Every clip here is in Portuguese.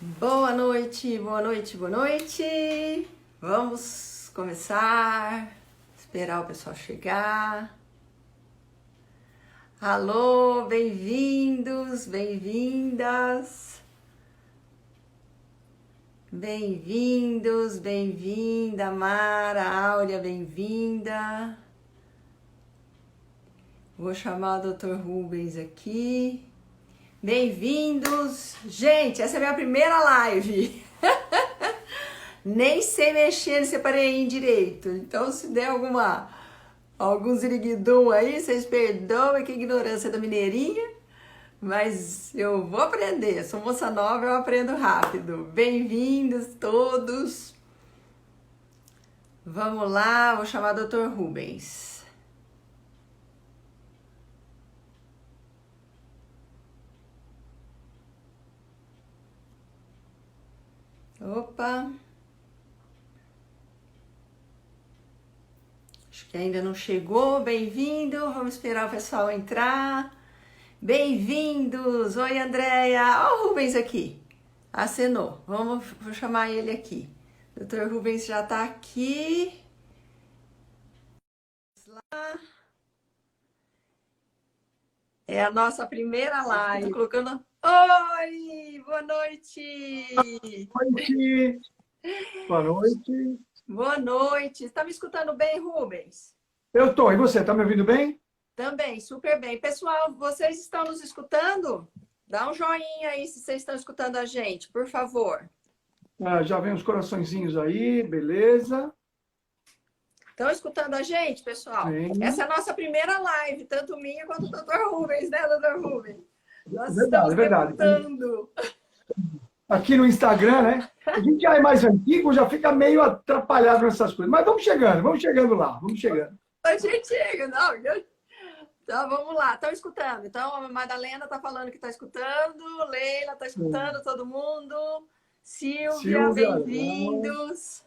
Boa noite, boa noite, boa noite. Vamos começar. Esperar o pessoal chegar. Alô, bem-vindos, bem-vindas. Bem-vindos, bem-vinda, Mara, Áurea, bem-vinda. Vou chamar o Dr. Rubens aqui. Bem-vindos! Gente, essa é a minha primeira live. Nem sei mexer nesse aparelhinho direito. Então, se der algum ziriguidum aí, vocês perdoem que ignorância da mineirinha. Mas eu vou aprender. Sou moça nova, eu aprendo rápido. Bem-vindos todos. Vamos lá, vou chamar o Dr. Rubens. Opa! Acho que ainda não chegou. Bem-vindo. Vamos esperar o pessoal entrar. Bem-vindos. Oi, Andréia. Ó, o Rubens aqui. Acenou. Vou chamar ele aqui. Dr. Rubens já tá aqui. É a nossa primeira live. Tô colocando... Oi, boa noite. Boa noite. Boa noite. Boa noite. Está me escutando bem, Rubens? Eu tô. E você, tá me ouvindo bem? Também, super bem. Pessoal, vocês estão nos escutando? Dá um joinha aí se vocês estão escutando a gente, por favor. Já vem os coraçõezinhos aí, beleza. Estão escutando a gente, pessoal? Sim. Essa é a nossa primeira live, tanto minha quanto do Dr. Rubens, né, Dr. Rubens? Nós Verdade, estamos verdade. debutando. Aqui no Instagram, né? A gente já é mais antigo, já fica meio atrapalhado nessas coisas. Mas vamos chegando lá, vamos chegando. A gente chega, não. Então, vamos lá. Estão escutando. Então, a Madalena está falando que está escutando, Leila está escutando, todo mundo. Silvia, bem-vindos.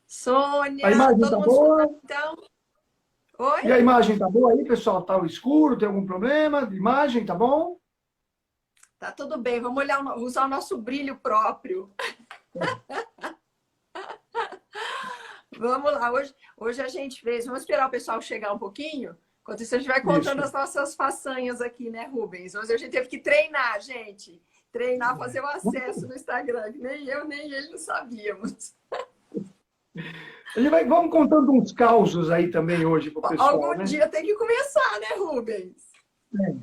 Sônia, A imagem todo tá mundo boa? escutando, então. Oi? E a imagem tá boa aí, pessoal? Tá escuro? Tem algum problema de imagem? Tá bom? Tá tudo bem. Vamos usar o nosso brilho próprio. Vamos lá. Hoje a gente fez... Vamos esperar o pessoal chegar um pouquinho? Enquanto isso, a gente vai contando as nossas façanhas aqui, né, Rubens? Hoje a gente teve que treinar, gente. Treinar, fazer o acesso no Instagram, que nem eu, nem ele não sabíamos. Vamos contando uns causos aí também hoje pro pessoal, Algum né? dia tem que começar, né, Rubens?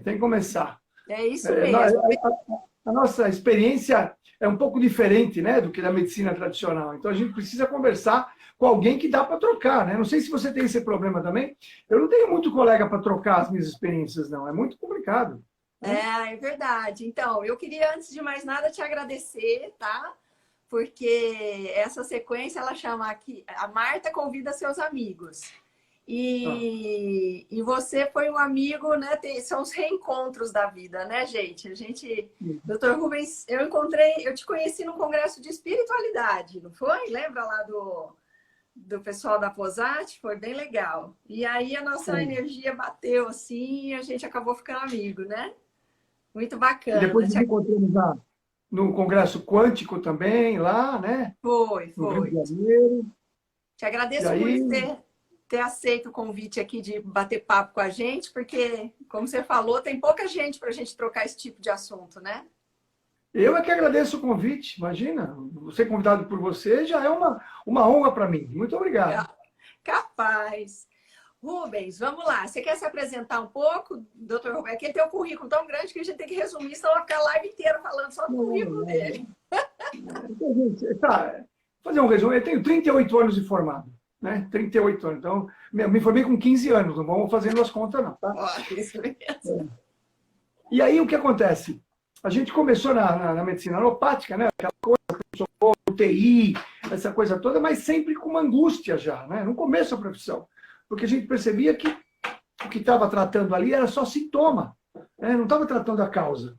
Tem que começar. É isso mesmo. A nossa experiência é um pouco diferente, né, do que da medicina tradicional. Então, a gente precisa conversar com alguém que dá para trocar, né? Não sei se você tem esse problema também. Eu não tenho muito colega para trocar as minhas experiências, não. É muito complicado. É verdade. Então, eu queria, antes de mais nada, te agradecer, tá? Porque essa sequência, ela chama aqui... A Marta convida seus amigos. E você foi um amigo, né? São os reencontros da vida, né, gente? Dr. Rubens, eu te conheci num congresso de espiritualidade, não foi? Lembra lá do pessoal da Posat? Foi bem legal. E aí a nossa energia bateu assim e a gente acabou ficando amigo, né? Muito bacana. E depois nos encontramos no Congresso Quântico também, lá, né? Foi. No Rio de Janeiro. Te agradeço por ter aceito o convite aqui de bater papo com a gente, porque, como você falou, tem pouca gente para a gente trocar esse tipo de assunto, né? Eu é que agradeço o convite, imagina. Ser convidado por você já é uma honra para mim. Muito obrigado. Capaz. Rubens, vamos lá. Você quer se apresentar um pouco, doutor Rubens? Aqui tem um currículo tão grande que a gente tem que resumir, senão vai ficar a live inteira falando só do currículo dele. Então, gente, fazer um resumo. Eu tenho 38 anos de formado. Né? 38 anos. Então, me formei com 15 anos, não vamos fazendo as contas, não. Tá? Isso mesmo. E aí, o que acontece? A gente começou na medicina alopática, né? Aquela coisa, UTI, essa coisa toda, mas sempre com uma angústia já, né? No começo da profissão. Porque a gente percebia que o que estava tratando ali era só sintoma, né? Não estava tratando a causa.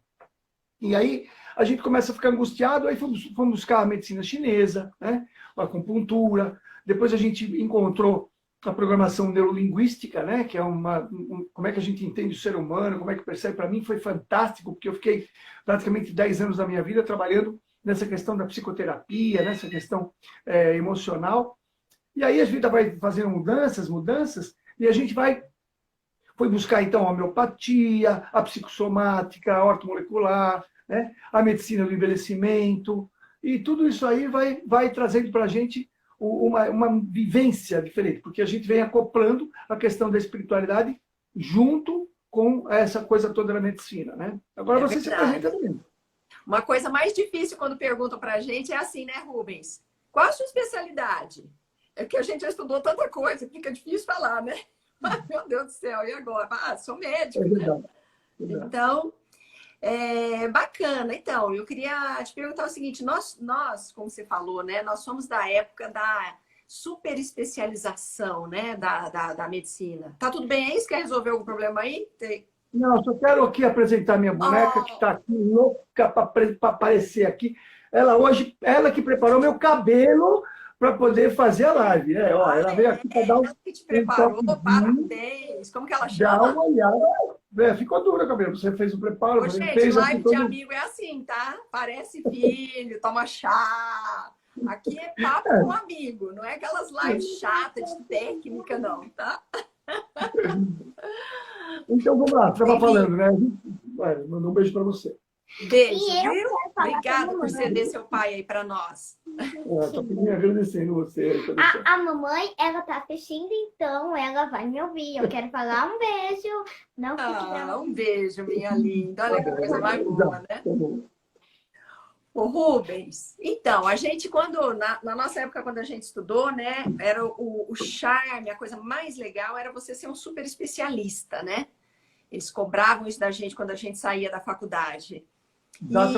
E aí, a gente começa a ficar angustiado, aí fomos buscar a medicina chinesa, né? A acupuntura. Depois a gente encontrou a programação neurolinguística, né? Que é como é que a gente entende o ser humano, como é que percebe. Para mim foi fantástico, porque eu fiquei praticamente 10 anos da minha vida trabalhando nessa questão da psicoterapia, nessa questão emocional. E aí a vida vai fazendo mudanças, e a gente foi buscar, então, a homeopatia, a psicossomática, a ortomolecular, né? A medicina do envelhecimento, e tudo isso aí vai trazendo para a gente uma vivência diferente, porque a gente vem acoplando a questão da espiritualidade junto com essa coisa toda da medicina, né? Agora você se apresenta também. Uma coisa mais difícil quando perguntam para a gente é assim, né, Rubens? Qual a sua especialidade? É porque a gente já estudou tanta coisa, fica difícil falar, né? Mas, meu Deus do céu, e agora? Ah, sou médico, né? Então, bacana. Então, eu queria te perguntar o seguinte, nós, como você falou, né? Nós somos da época da super especialização, né? Da medicina. Tá tudo bem aí? Você quer resolver algum problema aí? Não, só quero aqui apresentar minha boneca, que está aqui louca para aparecer aqui. Ela que preparou meu cabelo para poder fazer a live. Ó, ela veio aqui para dar ela que te preparou, parabéns. Como que ela chama? Dá uma olhada. Ficou duro o cabelo. Você fez o preparo. Ô, gente, fez live de amigo é assim, tá? Parece filho, toma chá. Aqui é papo com amigo, não é aquelas lives chatas de técnica, não, tá? Então, vamos lá. Você estava falando, né? Mandou um beijo para você. Beijo, viu? Obrigada por ceder seu pai aí para nós. Estou agradecendo você. A mamãe, ela tá assistindo, então ela vai me ouvir. Eu quero falar um beijo. Não um beijo, minha linda. Olha que coisa mais boa, né? O Rubens, então, a gente na nossa época, quando a gente estudou, né, era o charme, a coisa mais legal era você ser um super especialista, né? Eles cobravam isso da gente quando a gente saía da faculdade.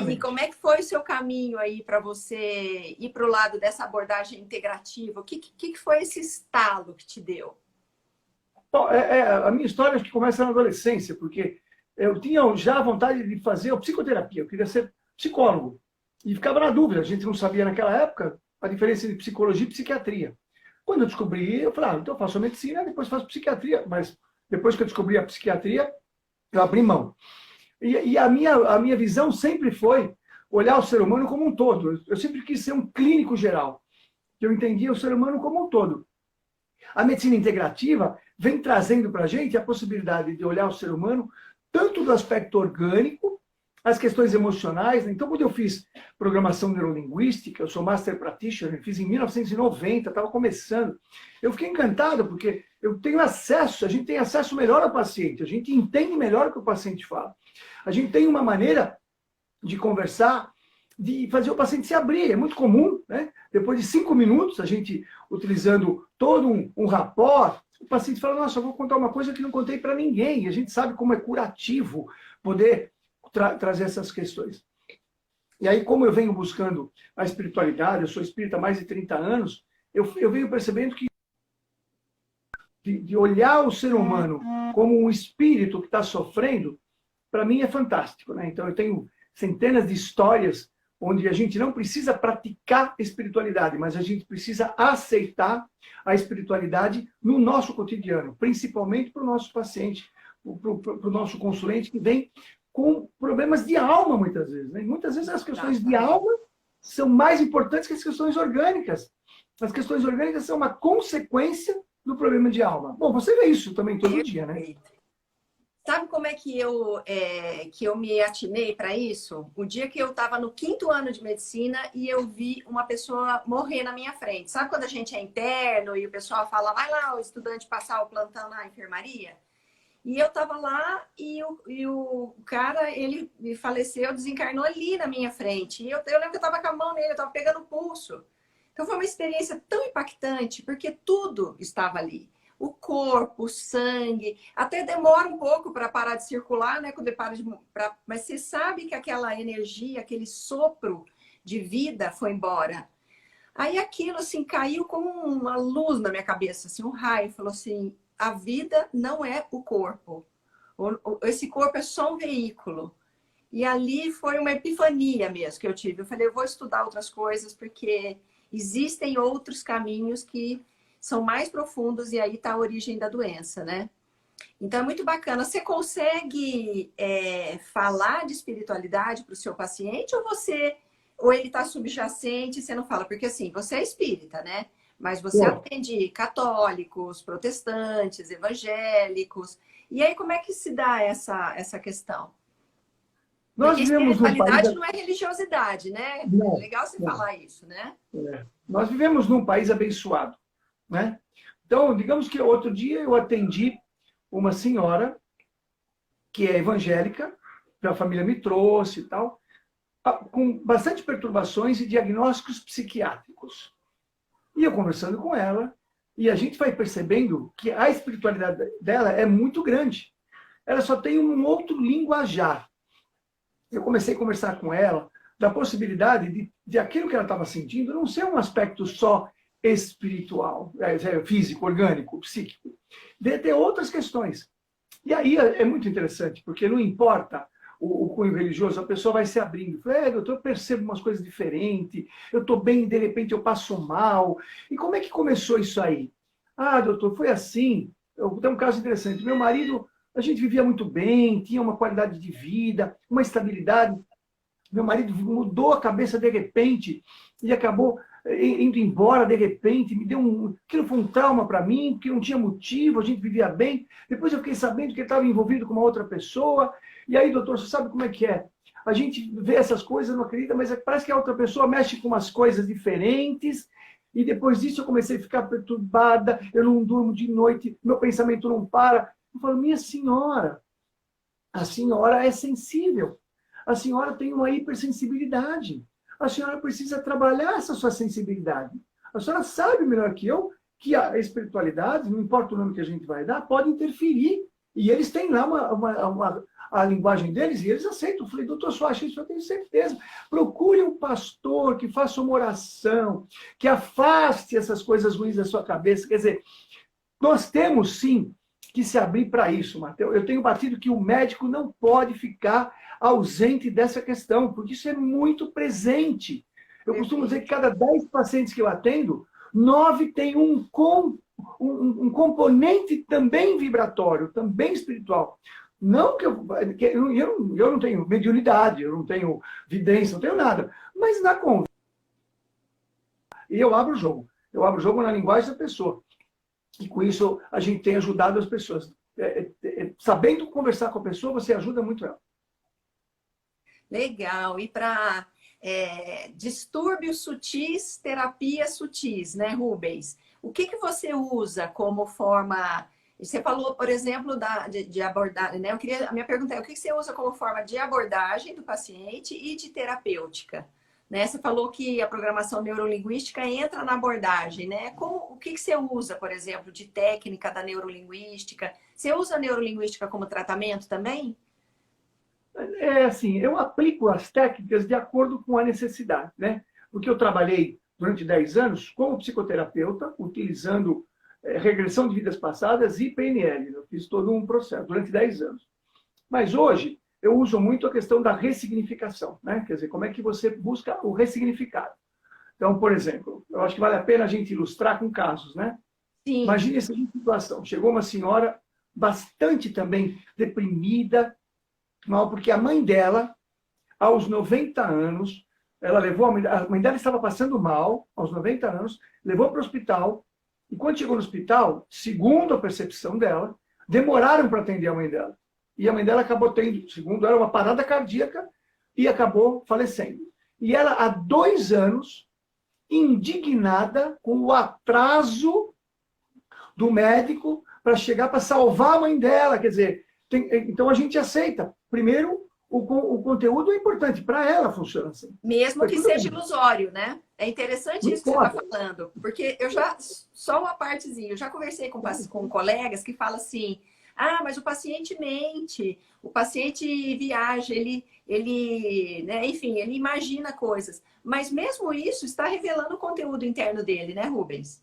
E como é que foi o seu caminho aí para você ir para o lado dessa abordagem integrativa? O que foi esse estalo que te deu? Bom, a minha história acho que começa na adolescência, porque eu tinha já vontade de fazer psicoterapia, eu queria ser psicólogo. E ficava na dúvida, a gente não sabia naquela época a diferença entre psicologia e psiquiatria. Quando eu descobri, eu falei, então eu faço medicina, depois faço psiquiatria. Mas depois que eu descobri a psiquiatria, eu abri mão. E a minha visão sempre foi olhar o ser humano como um todo. Eu sempre quis ser um clínico geral. Eu entendia o ser humano como um todo. A medicina integrativa vem trazendo para a gente a possibilidade de olhar o ser humano tanto do aspecto orgânico, as questões emocionais. Então, quando eu fiz programação neurolinguística, eu sou Master Practitioner, fiz em 1990, estava começando. Eu fiquei encantado, porque eu tenho acesso, a gente tem acesso melhor ao paciente, a gente entende melhor o que o paciente fala. A gente tem uma maneira de conversar, de fazer o paciente se abrir. É muito comum, né? Depois de 5 minutos, a gente utilizando todo um rapport, o paciente fala, nossa, eu vou contar uma coisa que não contei para ninguém. E a gente sabe como é curativo poder trazer essas questões. E aí, como eu venho buscando a espiritualidade, eu sou espírita há mais de 30 anos, eu venho percebendo que de olhar o ser humano como um espírito que está sofrendo, para mim é fantástico, né? Então, eu tenho centenas de histórias onde a gente não precisa praticar espiritualidade, mas a gente precisa aceitar a espiritualidade no nosso cotidiano, principalmente para o nosso paciente, para o nosso consulente que vem com problemas de alma, muitas vezes. Né? Muitas vezes as questões de alma são mais importantes que as questões orgânicas. As questões orgânicas são uma consequência do problema de alma. Bom, você vê isso também todo dia, né? Sabe como é que eu me atinei para isso? O dia que eu estava no 5º ano de medicina e eu vi uma pessoa morrer na minha frente. Sabe quando a gente é interno e o pessoal fala, vai lá o estudante passar o plantão na enfermaria? E eu estava lá e o cara, ele me faleceu, desencarnou ali na minha frente. E eu lembro que eu estava com a mão nele, eu estava pegando o pulso. Então foi uma experiência tão impactante, porque tudo estava ali. O corpo, o sangue, até demora um pouco para parar de circular, né? Quando para mas você sabe que aquela energia, aquele sopro de vida foi embora. Aí aquilo assim caiu como uma luz na minha cabeça, assim, um raio, falou assim: a vida não é o corpo. Esse corpo é só um veículo. E ali foi uma epifania mesmo que eu tive. Eu falei, eu vou estudar outras coisas, porque existem outros caminhos que são mais profundos e aí está a origem da doença, né? Então é muito bacana. Você consegue falar de espiritualidade para o seu paciente ou ou ele está subjacente e você não fala? Porque assim, você é espírita, né? Mas você atende católicos, protestantes, evangélicos. E aí, como é que se dá essa questão? Nós Porque vivemos num país... espiritualidade não é religiosidade, né? Não, É legal você falar isso, né? Nós vivemos num país abençoado, né? Então, digamos que outro dia eu atendi uma senhora que é evangélica, que a família me trouxe e tal, com bastante perturbações e diagnósticos psiquiátricos. E eu conversando com ela, e a gente vai percebendo que a espiritualidade dela é muito grande. Ela só tem um outro linguajar. Eu comecei a conversar com ela da possibilidade de aquilo que ela estava sentindo não ser um aspecto só espiritual, físico, orgânico, psíquico, de ter outras questões. E aí é muito interessante, porque não importa o cunho religioso, a pessoa vai se abrindo. Doutor, eu percebo umas coisas diferentes, eu estou bem, de repente eu passo mal. E como é que começou isso aí? Doutor, foi assim. Tem um caso interessante. Meu marido, a gente vivia muito bem, tinha uma qualidade de vida, uma estabilidade. Meu marido mudou a cabeça de repente e acabou indo embora de repente, me deu aquilo foi um trauma para mim, porque não tinha motivo, a gente vivia bem. Depois eu fiquei sabendo que ele estava envolvido com uma outra pessoa. E aí, doutor, você sabe como é que é? A gente vê essas coisas, não acredita, mas parece que a outra pessoa mexe com umas coisas diferentes. E depois disso eu comecei a ficar perturbada, eu não durmo de noite, meu pensamento não para. Eu falo, minha senhora, a senhora é sensível. A senhora tem uma hipersensibilidade. A senhora precisa trabalhar essa sua sensibilidade. A senhora sabe melhor que eu que a espiritualidade, não importa o nome que a gente vai dar, pode interferir. E eles têm lá a linguagem deles e eles aceitam. Eu falei, doutor, só acha isso? Eu tenho certeza. Procure um pastor que faça uma oração, que afaste essas coisas ruins da sua cabeça. Quer dizer, nós temos sim que se abrir para isso, Mateus. Eu tenho batido que o médico não pode ficar ausente dessa questão, porque isso é muito presente. Eu costumo dizer que cada 10 pacientes que eu atendo, 9 têm um componente também vibratório, também espiritual. Não que eu não tenho mediunidade, eu não tenho vidência, não tenho nada. Mas na conversa, e eu abro o jogo. Eu abro o jogo na linguagem da pessoa. E com isso a gente tem ajudado as pessoas. Sabendo conversar com a pessoa, você ajuda muito ela. Legal. E para distúrbios sutis, terapias sutis, né, Rubens? O que você usa como forma... Você falou, por exemplo, de abordagem, né? A minha pergunta é, o que você usa como forma de abordagem do paciente e de terapêutica? Né? Você falou que a programação neurolinguística entra na abordagem, né? O que você usa, por exemplo, de técnica da neurolinguística? Você usa a neurolinguística como tratamento também? É assim, eu aplico as técnicas de acordo com a necessidade, né? Porque eu trabalhei durante 10 anos como psicoterapeuta, utilizando regressão de vidas passadas e PNL. Eu fiz todo um processo durante 10 anos. Mas hoje, eu uso muito a questão da ressignificação, né? Quer dizer, como é que você busca o ressignificado. Então, por exemplo, eu acho que vale a pena a gente ilustrar com casos, né? Sim. Imagine essa situação. Chegou uma senhora bastante também deprimida, mal, porque a mãe dela, aos 90 anos, ela levou a mãe dela estava passando mal, aos 90 anos, levou para o hospital, e quando chegou no hospital, segundo a percepção dela, demoraram para atender a mãe dela. E a mãe dela acabou tendo, segundo ela, uma parada cardíaca e acabou falecendo. E ela, há 2 anos, indignada com o atraso do médico para chegar para salvar a mãe dela. Quer dizer, então a gente aceita. Primeiro, o conteúdo é importante, para ela funciona assim. Mesmo que seja ilusório, né? É interessante isso que você está falando, porque só uma partezinha, eu já conversei com colegas que falam assim, mas o paciente mente, o paciente viaja, né, enfim, ele imagina coisas. Mas mesmo isso está revelando o conteúdo interno dele, né, Rubens?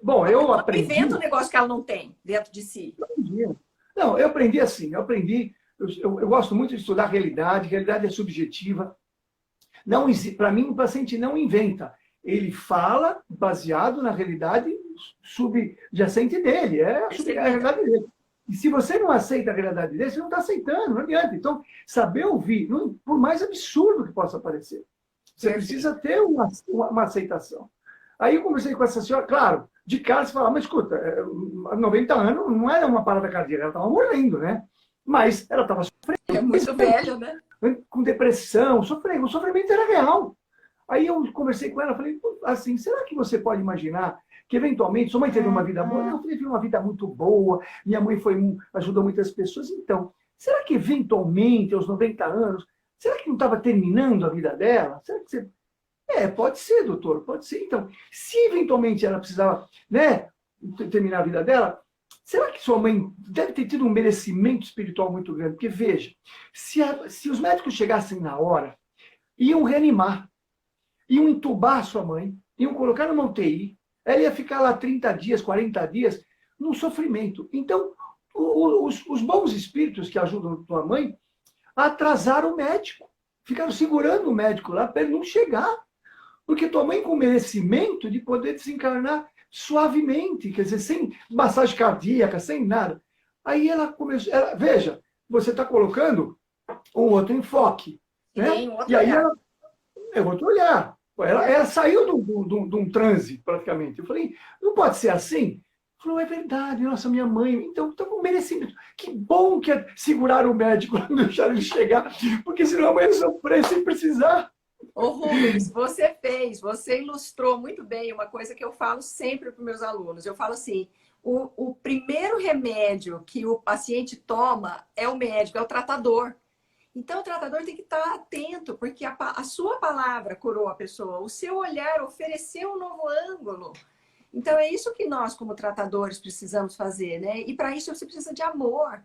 Bom, eu aprendi... Inventa um negócio que ela não tem dentro de si. Não, eu aprendi assim, eu gosto muito de estudar realidade é subjetiva. Para mim, o paciente não inventa. Ele fala baseado na realidade subjacente dele, é a realidade dele. E se você não aceita a realidade dele, você não está aceitando, não adianta. Então, saber ouvir, por mais absurdo que possa parecer, Você precisa ter uma aceitação. Aí eu conversei com essa senhora, claro, de cara você fala, mas escuta, 90 anos não era uma parada cardíaca, ela estava morrendo, né? Mas ela estava sofrendo. É muito velha, né? Com depressão, sofrendo. O sofrimento era real. Aí eu conversei com ela, falei, assim, será que você pode imaginar que eventualmente sua mãe teve uma vida boa? Eu teve uma vida muito boa, minha mãe ajudou muitas pessoas. Então, será que eventualmente, aos 90 anos, será que não estava terminando a vida dela? Será que você... pode ser, doutor, pode ser. Então, se eventualmente ela precisava, né, terminar a vida dela, será que sua mãe deve ter tido um merecimento espiritual muito grande? Porque, veja, se os médicos chegassem na hora, iam reanimar, iam entubar sua mãe, iam colocar numa UTI, ela ia ficar lá 30 dias, 40 dias, num sofrimento. Então, os bons espíritos que ajudam tua mãe atrasaram o médico, ficaram segurando o médico lá para ele não chegar. Porque tua mãe com merecimento de poder desencarnar suavemente, quer dizer, sem massagem cardíaca, sem nada. Aí ela começou, veja, você está colocando um outro enfoque. Né? Outro e aí olhar. é outro olhar. Ela saiu de um transe, praticamente. Eu falei, não pode ser assim? Falou, é verdade, nossa, minha mãe. Então, com merecimento. Que bom que é segurar o médico, não deixar ele chegar, porque senão amanhã ia sofrer sem precisar. Ô Rubens, você ilustrou muito bem uma coisa que eu falo sempre para os meus alunos. Eu falo assim, o primeiro remédio que o paciente toma é o médico, é o tratador. Então, o tratador tem que estar atento, porque a sua palavra curou a pessoa, o seu olhar ofereceu um novo ângulo. Então, é isso que nós, como tratadores, precisamos fazer, né? E para isso você precisa de amor.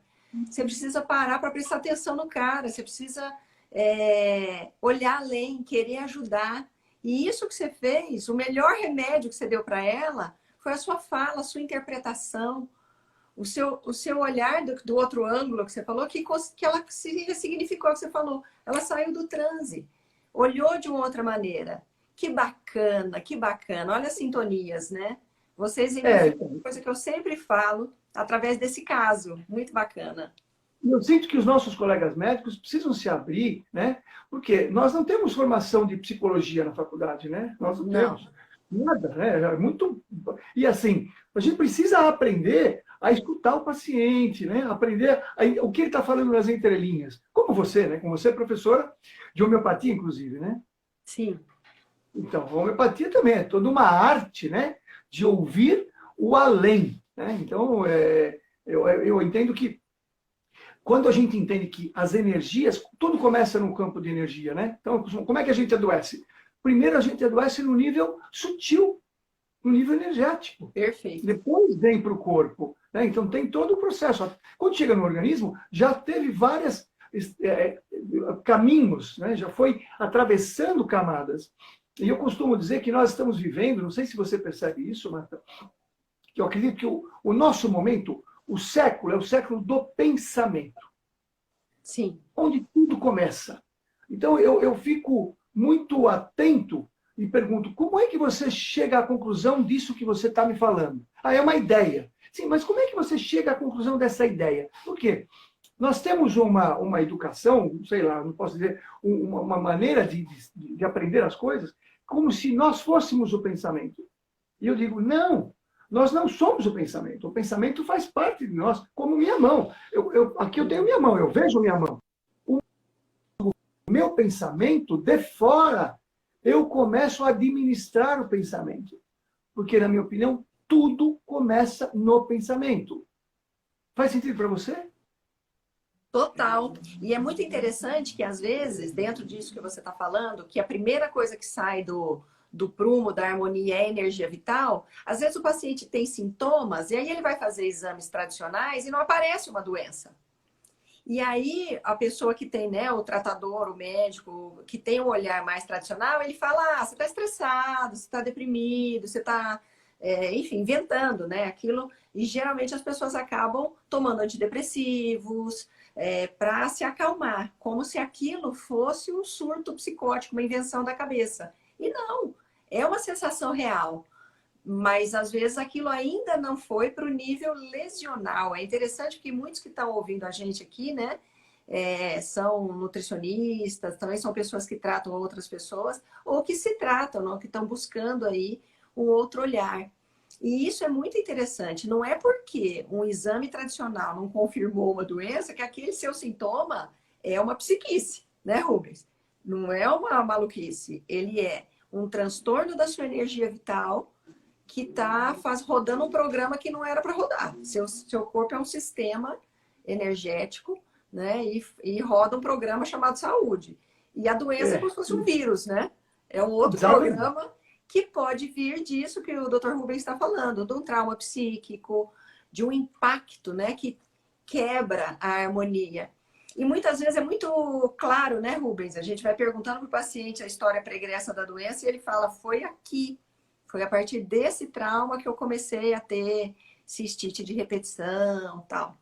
Você precisa parar para prestar atenção no cara, você precisa olhar além, querer ajudar. E isso que você fez, o melhor remédio que você deu para ela foi a sua fala, a sua interpretação, o seu olhar do outro ângulo que você falou, que ela se ressignificou, que você falou. Ela saiu do transe, olhou de uma outra maneira. Que bacana, que bacana. Olha as sintonias, né? Vocês identificam uma coisa que eu sempre falo através desse caso. Muito bacana. Eu sinto que os nossos colegas médicos precisam se abrir, né? Porque nós não temos formação de psicologia na faculdade, né? Nós não temos nada, né? É muito... E assim, a gente precisa aprender a escutar o paciente, né? Aprender o que ele está falando nas entrelinhas. Como você, né? Como você é professora de homeopatia, inclusive, né? Sim. Então, a homeopatia também é toda uma arte, né? De ouvir o além, né? Então, eu entendo que quando a gente entende que as energias, tudo começa no campo de energia, né? Então, como é que a gente adoece? Primeiro a gente adoece no nível sutil, no nível energético. Perfeito. Depois vem para o corpo, né? Então tem todo o processo. Quando chega no organismo, já teve vários caminhos, né? Já foi atravessando camadas. E eu costumo dizer que nós estamos vivendo, não sei se você percebe isso, Marta, que eu acredito que o nosso momento, o século, é o século do pensamento. Sim. Onde tudo começa. Então, eu fico muito atento e pergunto, como é que você chega à conclusão disso que você está me falando? É uma ideia. Sim, mas como é que você chega à conclusão dessa ideia? Por quê? Nós temos uma educação, sei lá, não posso dizer, uma maneira de aprender as coisas, como se nós fôssemos o pensamento. E eu digo, não, nós não somos o pensamento. O pensamento faz parte de nós, como minha mão. Aqui eu tenho minha mão, eu vejo minha mão. O meu pensamento, de fora, eu começo a administrar o pensamento. Porque, na minha opinião, tudo começa no pensamento. Faz sentido para você? Total. E é muito interessante que, às vezes, dentro disso que você está falando, que a primeira coisa que sai do prumo, da harmonia, é a energia vital, às vezes o paciente tem sintomas e aí ele vai fazer exames tradicionais e não aparece uma doença. E aí a pessoa que tem, né, o tratador, o médico, que tem um olhar mais tradicional, ele fala, você está estressado, você está deprimido, você está, enfim, inventando, né, aquilo. E geralmente as pessoas acabam tomando antidepressivos, para se acalmar, como se aquilo fosse um surto psicótico, uma invenção da cabeça. E não, é uma sensação real. Mas, às vezes, aquilo ainda não foi para o nível lesional. É interessante que muitos que estão ouvindo a gente aqui, né, são nutricionistas, também são pessoas que tratam outras pessoas, ou que se tratam, não? Que estão buscando aí um outro olhar. E isso é muito interessante. Não é porque um exame tradicional não confirmou uma doença que aquele seu sintoma é uma psiquice, né, Rubens? Não é uma maluquice. Ele é um transtorno da sua energia vital que está rodando um programa que não era para rodar. Seu corpo é um sistema energético, né? E roda um programa chamado saúde. E a doença é como se fosse um vírus, né? É um outro programa que pode vir disso que o Dr. Rubens está falando, de um trauma psíquico, de um impacto, né, que quebra a harmonia. E muitas vezes é muito claro, né, Rubens? A gente vai perguntando para o paciente a história pregressa da doença e ele fala, foi aqui, foi a partir desse trauma que eu comecei a ter cistite de repetição, tal.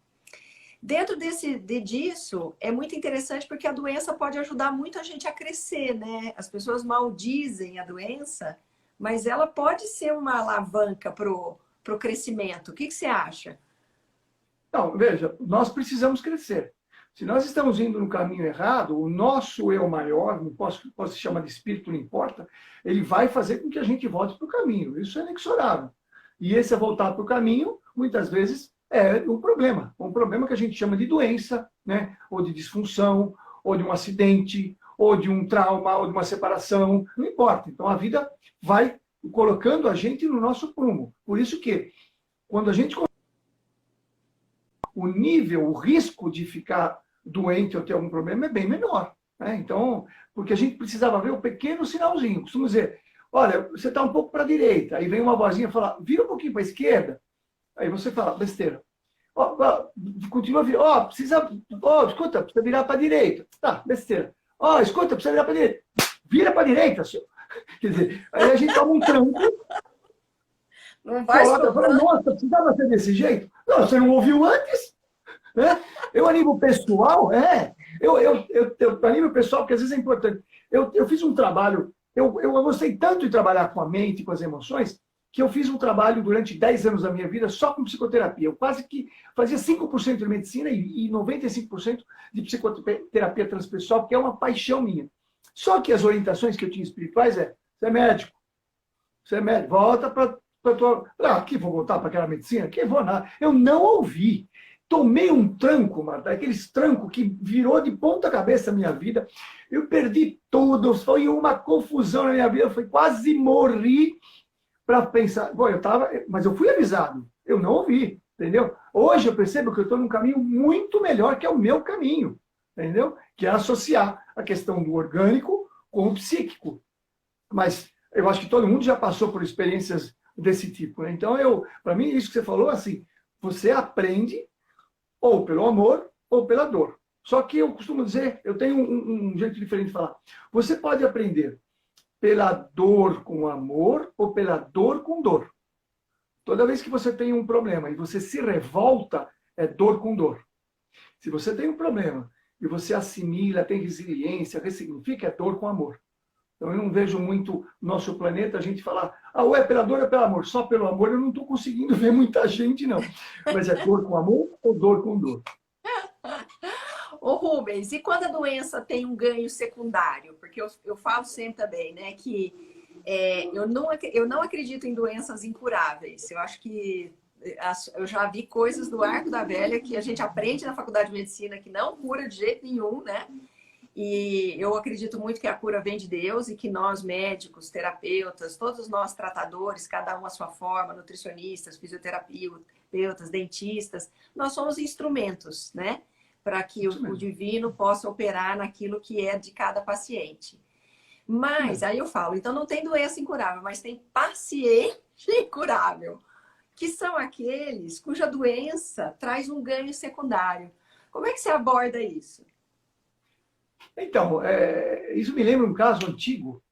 Dentro disso, é muito interessante porque a doença pode ajudar muito a gente a crescer, né? As pessoas maldizem a doença, mas ela pode ser uma alavanca para o crescimento. O que você acha? Não, veja, nós precisamos crescer. Se nós estamos indo no caminho errado, o nosso eu maior, não posso chamar de espírito, não importa, ele vai fazer com que a gente volte para o caminho. Isso é inexorável. E esse voltar para o caminho, muitas vezes, é um problema que a gente chama de doença, né? Ou de disfunção, ou de um acidente, ou de um trauma, ou de uma separação, não importa. Então a vida vai colocando a gente no nosso prumo. Por isso que, quando a gente... o nível, o risco de ficar doente ou ter algum problema é bem menor. Né? Então, porque a gente precisava ver o pequeno sinalzinho. Costumo dizer, olha, você está um pouco para a direita. Aí vem uma vozinha e fala, vira um pouquinho para a esquerda. Aí você fala, besteira. Continua virando. Escuta, precisa virar para a direita. Tá, besteira. Escuta, precisa virar para a direita. Vira para a direita, senhor. Quer dizer, aí a gente toma um tranco. Não vai fala, nossa, precisava ser desse jeito? Não, você não ouviu antes? Né? Eu, a nível pessoal, a nível pessoal, porque às vezes é importante. Eu fiz um trabalho, eu gostei tanto de trabalhar com a mente, com as emoções, que eu fiz um trabalho durante 10 anos da minha vida só com psicoterapia. Eu quase que fazia 5% de medicina e 95% de psicoterapia transpessoal, porque é uma paixão minha. Só que as orientações que eu tinha espirituais você é médico, volta para aqui vou voltar para aquela medicina? Que vou nada. Eu não ouvi. Tomei um tranco, Marta, aqueles trancos que virou de ponta cabeça a minha vida. Eu perdi tudo, foi uma confusão na minha vida, eu quase morri para pensar. Bom, mas eu fui avisado, eu não ouvi, entendeu? Hoje eu percebo que eu estou num caminho muito melhor, que é o meu caminho, entendeu? Que é associar a questão do orgânico com o psíquico. Mas eu acho que todo mundo já passou por experiências desse tipo. Né? Então, para mim, isso que você falou, assim, você aprende ou pelo amor ou pela dor. Só que eu costumo dizer, eu tenho um jeito diferente de falar. Você pode aprender pela dor com amor ou pela dor com dor. Toda vez que você tem um problema e você se revolta, é dor com dor. Se você tem um problema e você assimila, tem resiliência, ressignifica, é dor com amor. Então, eu não vejo muito nosso planeta a gente falar, ou é pela dor ou é pelo amor. Só pelo amor eu não estou conseguindo ver muita gente, não. Mas é dor com amor ou dor com dor? Ô Rubens, e quando a doença tem um ganho secundário? Porque eu falo sempre também, né, que eu não acredito em doenças incuráveis. Eu acho que eu já vi coisas do arco da velha que a gente aprende na faculdade de medicina que não cura de jeito nenhum, né? E eu acredito muito que a cura vem de Deus e que nós, médicos, terapeutas, todos nós tratadores, cada um à sua forma, nutricionistas, fisioterapeutas, dentistas, nós somos instrumentos, né? Para que o divino possa operar naquilo que é de cada paciente. Mas, aí eu falo, então não tem doença incurável, mas tem paciente incurável, que são aqueles cuja doença traz um ganho secundário. Como é que você aborda isso? Então, isso me lembra um caso antigo,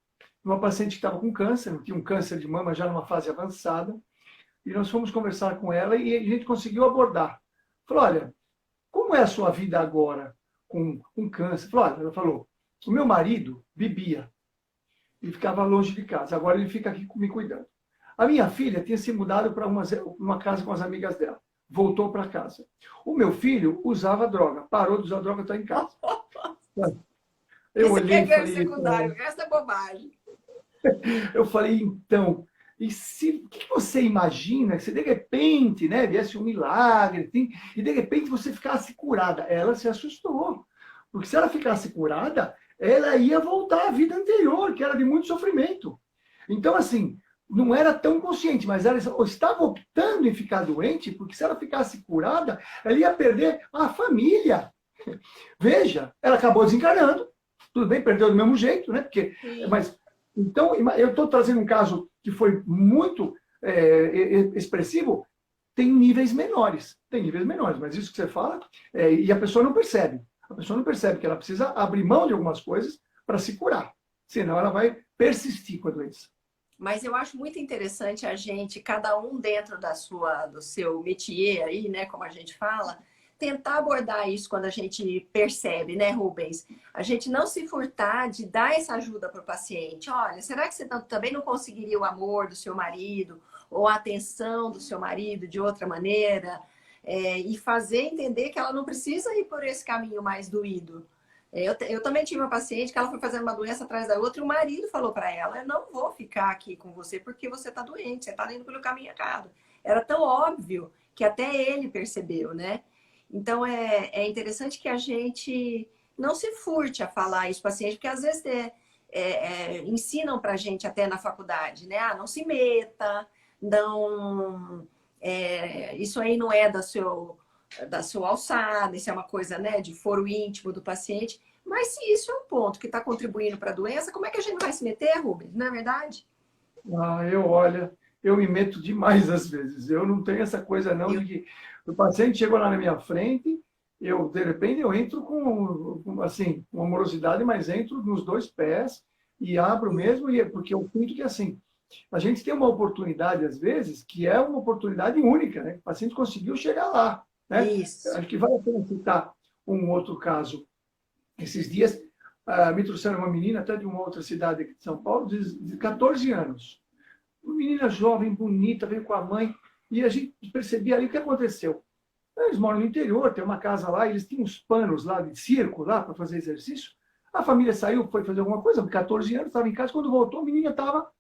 de uma paciente que estava com câncer, tinha um câncer de mama já numa fase avançada, e nós fomos conversar com ela e a gente conseguiu abordar. Falou, olha, como é a sua vida agora com câncer? Ela falou, o meu marido bebia e ficava longe de casa, agora ele fica aqui me cuidando. A minha filha tinha se mudado para uma casa com as amigas dela. voltou para casa. O meu filho usava droga, parou de usar droga, está em casa. Eu Esse aqui é olhei e ganho falei, secundário, o resto é bobagem. eu falei, então, e se, o que você imagina que se de repente, né, viesse um milagre, assim, e de repente você ficasse curada? Ela se assustou, porque se ela ficasse curada, ela ia voltar à vida anterior, que era de muito sofrimento. Então, assim, não era tão consciente, mas ela estava optando em ficar doente, porque se ela ficasse curada, ela ia perder a família. Veja, ela acabou desencarnando, tudo bem, perdeu do mesmo jeito, né? Porque, Sim. mas, então, eu estou trazendo um caso que foi muito expressivo, tem níveis menores, mas isso que você fala, e a pessoa não percebe. A pessoa não percebe que ela precisa abrir mão de algumas coisas para se curar, senão ela vai persistir com a doença. Mas eu acho muito interessante a gente, cada um dentro do seu métier aí, né, como a gente fala, tentar abordar isso quando a gente percebe, né, Rubens? A gente não se furtar de dar essa ajuda para o paciente. Olha, será que você também não conseguiria o amor do seu marido ou a atenção do seu marido de outra maneira? E fazer entender que ela não precisa ir por esse caminho mais doído. Eu também tive uma paciente que ela foi fazendo uma doença atrás da outra e o marido falou para ela, eu não vou ficar aqui com você porque você está doente, você está indo pelo caminho errado. Era tão óbvio que até ele percebeu, né? Então, é interessante que a gente não se furte a falar isso para o paciente, porque às vezes ensinam para a gente até na faculdade, né? Ah, não se meta, não, isso aí não é da sua alçada, isso é uma coisa, né, de foro íntimo do paciente. Mas se isso é um ponto que está contribuindo para a doença, como é que a gente vai se meter, Rubens? Não é verdade? Olha, eu me meto demais às vezes. Eu não tenho essa coisa não de que o paciente chegou lá na minha frente, de repente eu entro assim, com amorosidade, mas entro nos dois pés e abro mesmo, porque eu sinto que assim, a gente tem uma oportunidade às vezes que é uma oportunidade única, né? O paciente conseguiu chegar lá, né? Isso. Acho que vale a pena citar um outro caso. Esses dias me trouxeram uma menina até de uma outra cidade aqui de São Paulo, de 14 anos. Uma menina jovem, bonita, veio com a mãe, e a gente percebia ali o que aconteceu. Eles moram no interior, tem uma casa lá, eles tinham uns panos lá de circo lá para fazer exercício. A família saiu, foi fazer alguma coisa, 14 anos, estava em casa, quando voltou, a menina estava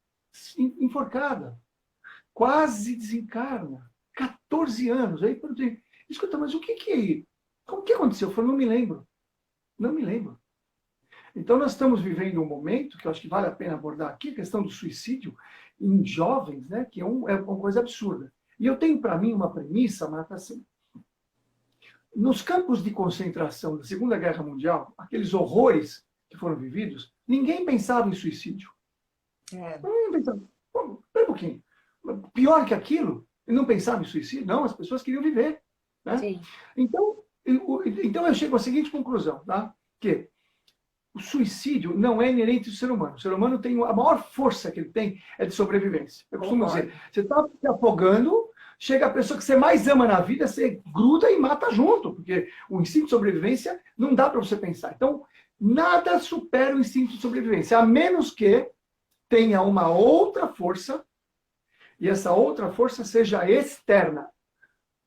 enforcada. Quase desencarna. 14 anos. Aí eu perguntei, escuta, mas como que aconteceu? Eu falei, não me lembro. Não me lembro. Então, nós estamos vivendo um momento que eu acho que vale a pena abordar aqui, a questão do suicídio em jovens, né, que é uma coisa absurda. E eu tenho para mim uma premissa, Marta, assim. Nos campos de concentração da Segunda Guerra Mundial, aqueles horrores que foram vividos, ninguém pensava em suicídio. Ninguém pensava. Espera um pouquinho. Pior que aquilo, não pensava em suicídio? Não, as pessoas queriam viver. Né? Sim. Então eu chego à seguinte conclusão, tá? Que o suicídio não é inerente ao ser humano. O ser humano tem a maior força que ele tem é de sobrevivência. Eu costumo dizer, você está se afogando, chega a pessoa que você mais ama na vida, você gruda e mata junto, porque o instinto de sobrevivência não dá para você pensar. Então, nada supera o instinto de sobrevivência, a menos que tenha uma outra força e essa outra força seja externa.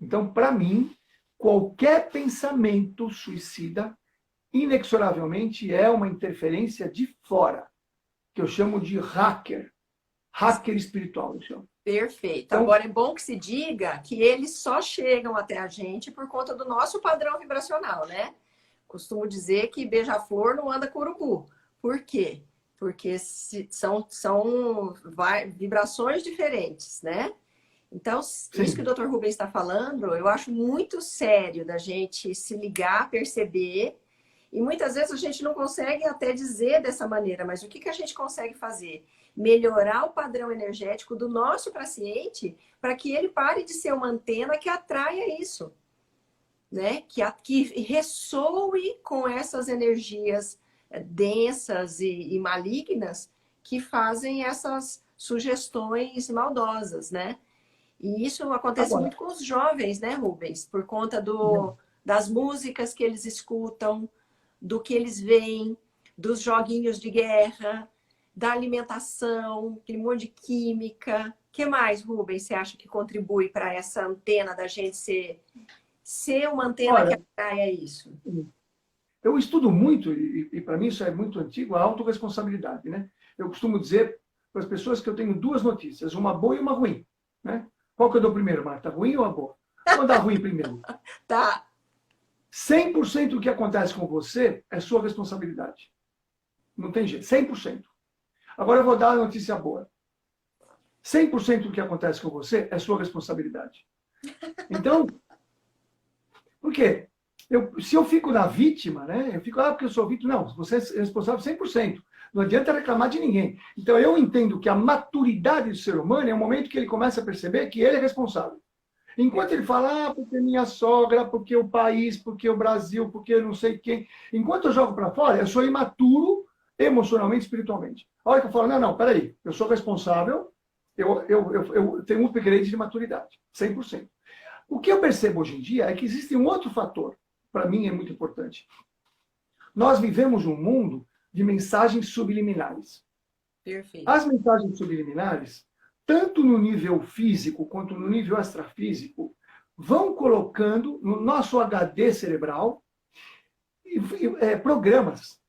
Então, para mim, qualquer pensamento suicida inexoravelmente é uma interferência de fora, que eu chamo de hacker espiritual, eu chamo. Perfeito. Então, agora, é bom que se diga que eles só chegam até a gente por conta do nosso padrão vibracional, né? Costumo dizer que beija-flor não anda com urubu. Por quê? Porque são vibrações diferentes, né? Então, sim. Isso que o Dr. Rubens está falando, eu acho muito sério da gente se ligar, perceber. E muitas vezes a gente não consegue até dizer dessa maneira, mas o que a gente consegue fazer? Melhorar o padrão energético do nosso paciente para que ele pare de ser uma antena que atraia isso, né? Que ressoe com essas energias densas e malignas que fazem essas sugestões maldosas, né? E isso acontece muito com os jovens, né, Rubens? Por conta das músicas que eles escutam, do que eles veem, dos joguinhos de guerra, da alimentação, aquele monte de química, que mais, Rubens, você acha que contribui para essa antena da gente ser uma antena que Olha, atrai isso? eu estudo muito, e para mim isso é muito antigo, a autorresponsabilidade, né? Eu costumo dizer para as pessoas que eu tenho duas notícias, uma boa e uma ruim, né? Qual que eu dou primeiro, Marta? A ruim ou a boa? Vou dar a ruim primeiro. Tá. 100% do que acontece com você é sua responsabilidade. Não tem jeito, 100%. Agora eu vou dar a notícia boa. 100% do que acontece com você é sua responsabilidade. Então, por quê? Se eu fico na vítima, né? Eu fico, porque eu sou vítima. Não, você é responsável 100%. Não adianta reclamar de ninguém. Então, eu entendo que a maturidade do ser humano é o momento que ele começa a perceber que ele é responsável. Enquanto ele fala, porque minha sogra, porque o país, porque o Brasil, porque eu não sei quem. Enquanto eu jogo para fora, eu sou imaturo emocionalmente, espiritualmente. A hora que eu falo, não, peraí, eu sou responsável, eu tenho um upgrade de maturidade, 100%. O que eu percebo hoje em dia é que existe um outro fator, para mim é muito importante. Nós vivemos um mundo de mensagens subliminares. Perfeito. As mensagens subliminares, tanto no nível físico quanto no nível extrafísico, vão colocando no nosso HD cerebral programas.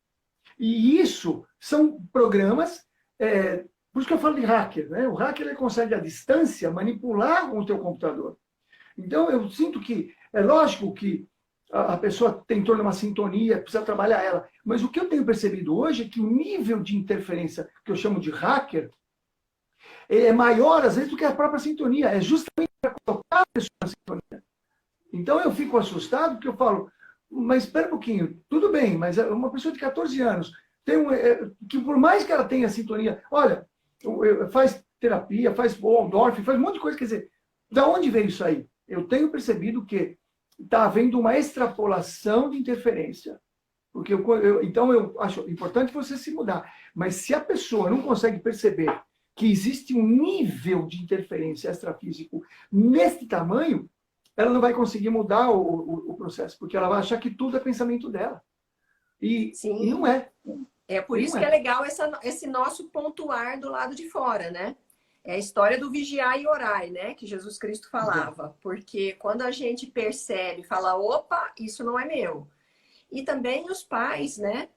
E isso são programas, por isso que eu falo de hacker, né? O hacker ele consegue à distância manipular o teu computador. Então eu sinto que, é lógico que a pessoa tem em torno de uma sintonia, precisa trabalhar ela, mas o que eu tenho percebido hoje é que o nível de interferência, que eu chamo de hacker, é maior, às vezes, do que a própria sintonia. É justamente para colocar a pessoa na sintonia. Então eu fico assustado, porque eu falo, mas espera um pouquinho, tudo bem, mas uma pessoa de 14 anos, que por mais que ela tenha sintonia, olha, faz terapia, faz Waldorf, faz um monte de coisa, quer dizer, da onde veio isso aí? Eu tenho percebido que está havendo uma extrapolação de interferência. Porque então eu acho importante você se mudar. Mas se a pessoa não consegue perceber que existe um nível de interferência extrafísico nesse tamanho, ela não vai conseguir mudar o processo, porque ela vai achar que tudo é pensamento dela. E não é. É por isso que é legal esse nosso pontuar do lado de fora, né? É a história do vigiar e orar, né? Que Jesus Cristo falava. Porque quando a gente percebe, fala, opa, isso não é meu. E também os pais, né?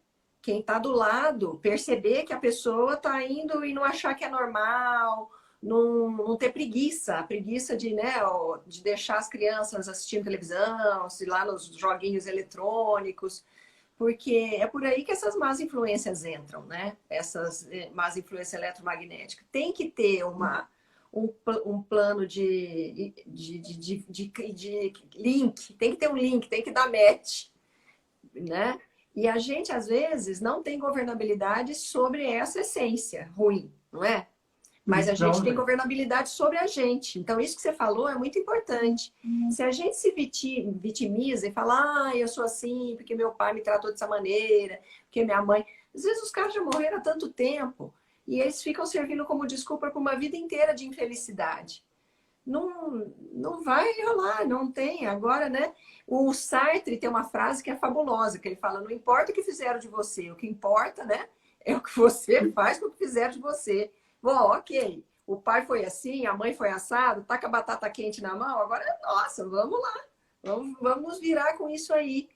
Quem está do lado, perceber que a pessoa está indo e não achar que é normal, não ter preguiça, a preguiça de, né, de deixar as crianças assistindo televisão, se lá nos joguinhos eletrônicos, porque é por aí que essas más influências entram, né? Essas más influências eletromagnéticas. Tem que ter um plano de link, tem que ter um link, tem que dar match, né? E a gente, às vezes, não tem governabilidade sobre essa essência ruim, não é? Mas a gente tem governabilidade sobre a gente. Então, isso que você falou é muito importante. Se a gente se vitimiza e fala, eu sou assim porque meu pai me tratou dessa maneira, porque minha mãe... Às vezes os caras já morreram há tanto tempo e eles ficam servindo como desculpa para uma vida inteira de infelicidade. Não vai rolar, não tem. Agora, né? O Sartre tem uma frase que é fabulosa, que ele fala, não importa o que fizeram de você, o que importa, né, é o que você faz com o que fizeram de você. Bom, ok, o pai foi assim, a mãe foi assado, tá com a batata quente na mão, agora, nossa, vamos lá, vamos nos virar com isso aí.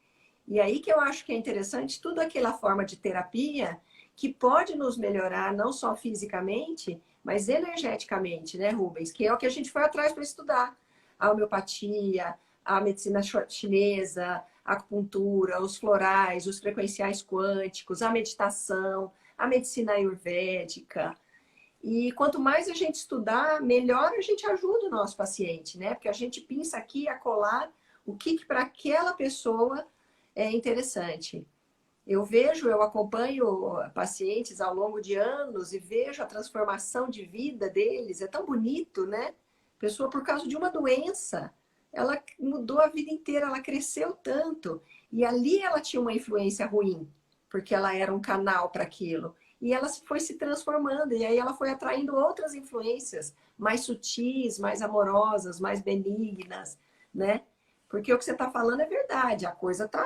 E aí que eu acho que é interessante toda aquela forma de terapia que pode nos melhorar, não só fisicamente, mas energeticamente, né, Rubens? Que é o que a gente foi atrás para estudar. A homeopatia, a medicina chinesa, a acupuntura, os florais, os frequenciais quânticos, a meditação, a medicina ayurvédica. E quanto mais a gente estudar, melhor a gente ajuda o nosso paciente, né? Porque a gente pensa aqui a colar o que para aquela pessoa é interessante. Eu acompanho pacientes ao longo de anos e vejo a transformação de vida deles. É tão bonito, né? A pessoa, por causa de uma doença, ela mudou a vida inteira, ela cresceu tanto. E ali ela tinha uma influência ruim, porque ela era um canal para aquilo. E ela foi se transformando, e aí ela foi atraindo outras influências mais sutis, mais amorosas, mais benignas, né? Porque o que você está falando é verdade, a coisa tá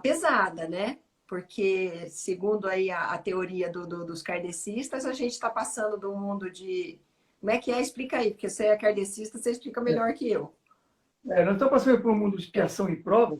pesada, né? Porque, segundo aí a teoria dos kardecistas, a gente está passando de um mundo de Como é que é? Explica aí, porque você é kardecista, você explica melhor que eu. Nós estamos passando por um mundo de expiação e prova,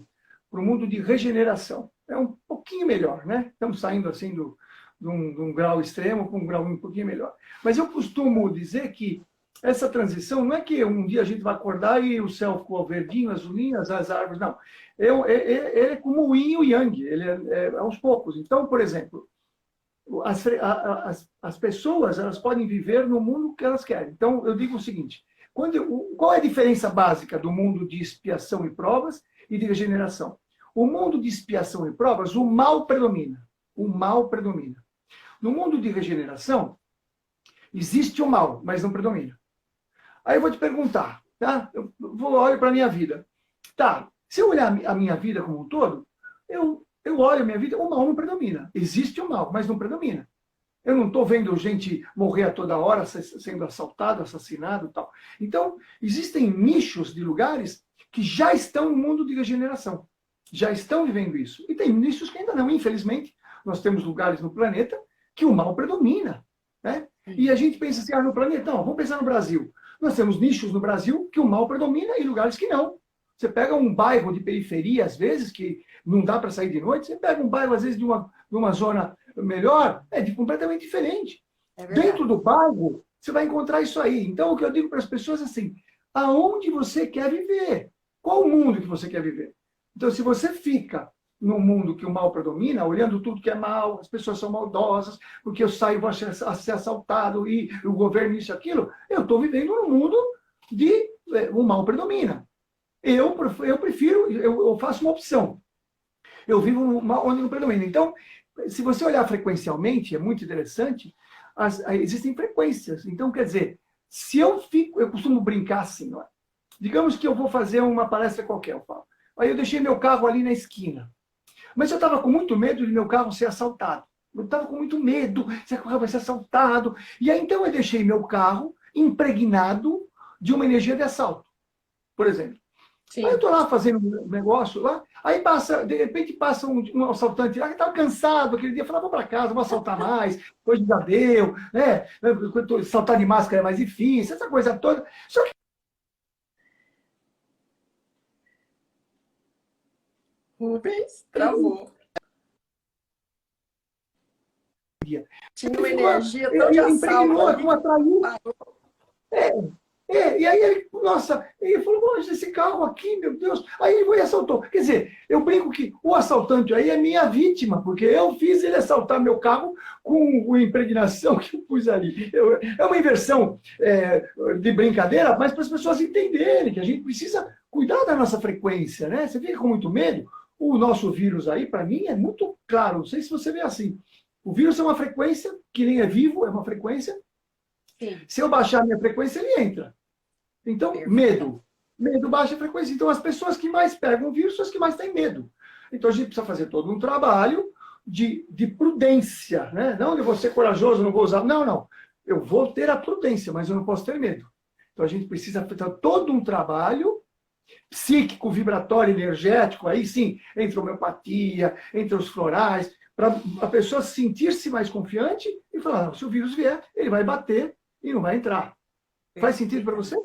para um mundo de regeneração. É um pouquinho melhor, né? Estamos saindo assim de um grau extremo para um grau um pouquinho melhor. Mas eu costumo dizer que essa transição não é que um dia a gente vai acordar e o céu ficou verdinho, azulinho, as árvores, não. Ele é como o yin e o yang, ele é aos poucos. Então, por exemplo, as pessoas elas podem viver no mundo que elas querem. Então, eu digo o seguinte, qual é a diferença básica do mundo de expiação e provas e de regeneração? O mundo de expiação e provas, o mal predomina. O mal predomina. No mundo de regeneração, existe o mal, mas não predomina. Aí eu vou te perguntar, tá? Eu olho para a minha vida. Tá, se eu olhar a minha vida como um todo, eu olho a minha vida, o mal não predomina. Existe o mal, mas não predomina. Eu não estou vendo gente morrer a toda hora, sendo assaltado, assassinado e tal. Então, existem nichos de lugares que já estão no mundo de regeneração. Já estão vivendo isso. E tem nichos que ainda não. Infelizmente, nós temos lugares no planeta que o mal predomina. Né? E a gente pensa assim, no planeta, não, vamos pensar no Brasil. Nós temos nichos no Brasil que o mal predomina e lugares que não. Você pega um bairro de periferia, às vezes, que não dá para sair de noite, você pega um bairro, às vezes, de uma zona melhor, completamente diferente. Dentro do bairro, você vai encontrar isso aí. Então, o que eu digo para as pessoas é assim, aonde você quer viver? Qual o mundo que você quer viver? Então, se você fica num mundo que o mal predomina, olhando tudo que é mal, as pessoas são maldosas, porque eu saio e vou ser assaltado, e o governo isso e aquilo, eu estou vivendo num mundo de o mal predomina. Eu prefiro, eu faço uma opção. Eu vivo onde não predomina. Então, se você olhar frequencialmente, é muito interessante, existem frequências. Então, quer dizer, se eu costumo brincar assim, ó, digamos que eu vou fazer uma palestra qualquer, eu falo. Aí eu deixei meu carro ali na esquina. Mas eu estava com muito medo de meu carro ser assaltado. Eu estava com muito medo, será que o carro vai ser assaltado? E aí, então, eu deixei meu carro impregnado de uma energia de assalto, por exemplo. Sim. Aí eu estou lá fazendo um negócio lá, aí de repente passa um assaltante lá que estava cansado aquele dia, falava, vou para casa, vou assaltar mais, hoje já deu, né? Saltar de máscara é mais difícil, essa coisa toda. Só que Rubens, travou. Tinha uma energia tão de assalto. Atraiu. E aí ele, nossa, ele falou, poxa, esse carro aqui, meu Deus. Aí ele foi e assaltou. Quer dizer, eu brinco que o assaltante aí é minha vítima, porque eu fiz ele assaltar meu carro com a impregnação que eu pus ali. É uma inversão de brincadeira, mas para as pessoas entenderem que a gente precisa cuidar da nossa frequência, né? Você fica com muito medo. O nosso vírus aí, para mim, é muito claro. Não sei se você vê assim. O vírus é uma frequência, que nem é vivo, é uma frequência. Sim. Se eu baixar a minha frequência, ele entra. Então, medo. Medo baixa a frequência. Então, as pessoas que mais pegam o vírus são as que mais têm medo. Então, a gente precisa fazer todo um trabalho de prudência, né? Não de você corajoso, não vou usar. Não. Eu vou ter a prudência, mas eu não posso ter medo. Então, a gente precisa fazer todo um trabalho psíquico, vibratório, energético, aí sim, entre a homeopatia, entre os florais, para a pessoa sentir-se mais confiante e falar, se o vírus vier, ele vai bater e não vai entrar. Faz sentido para você?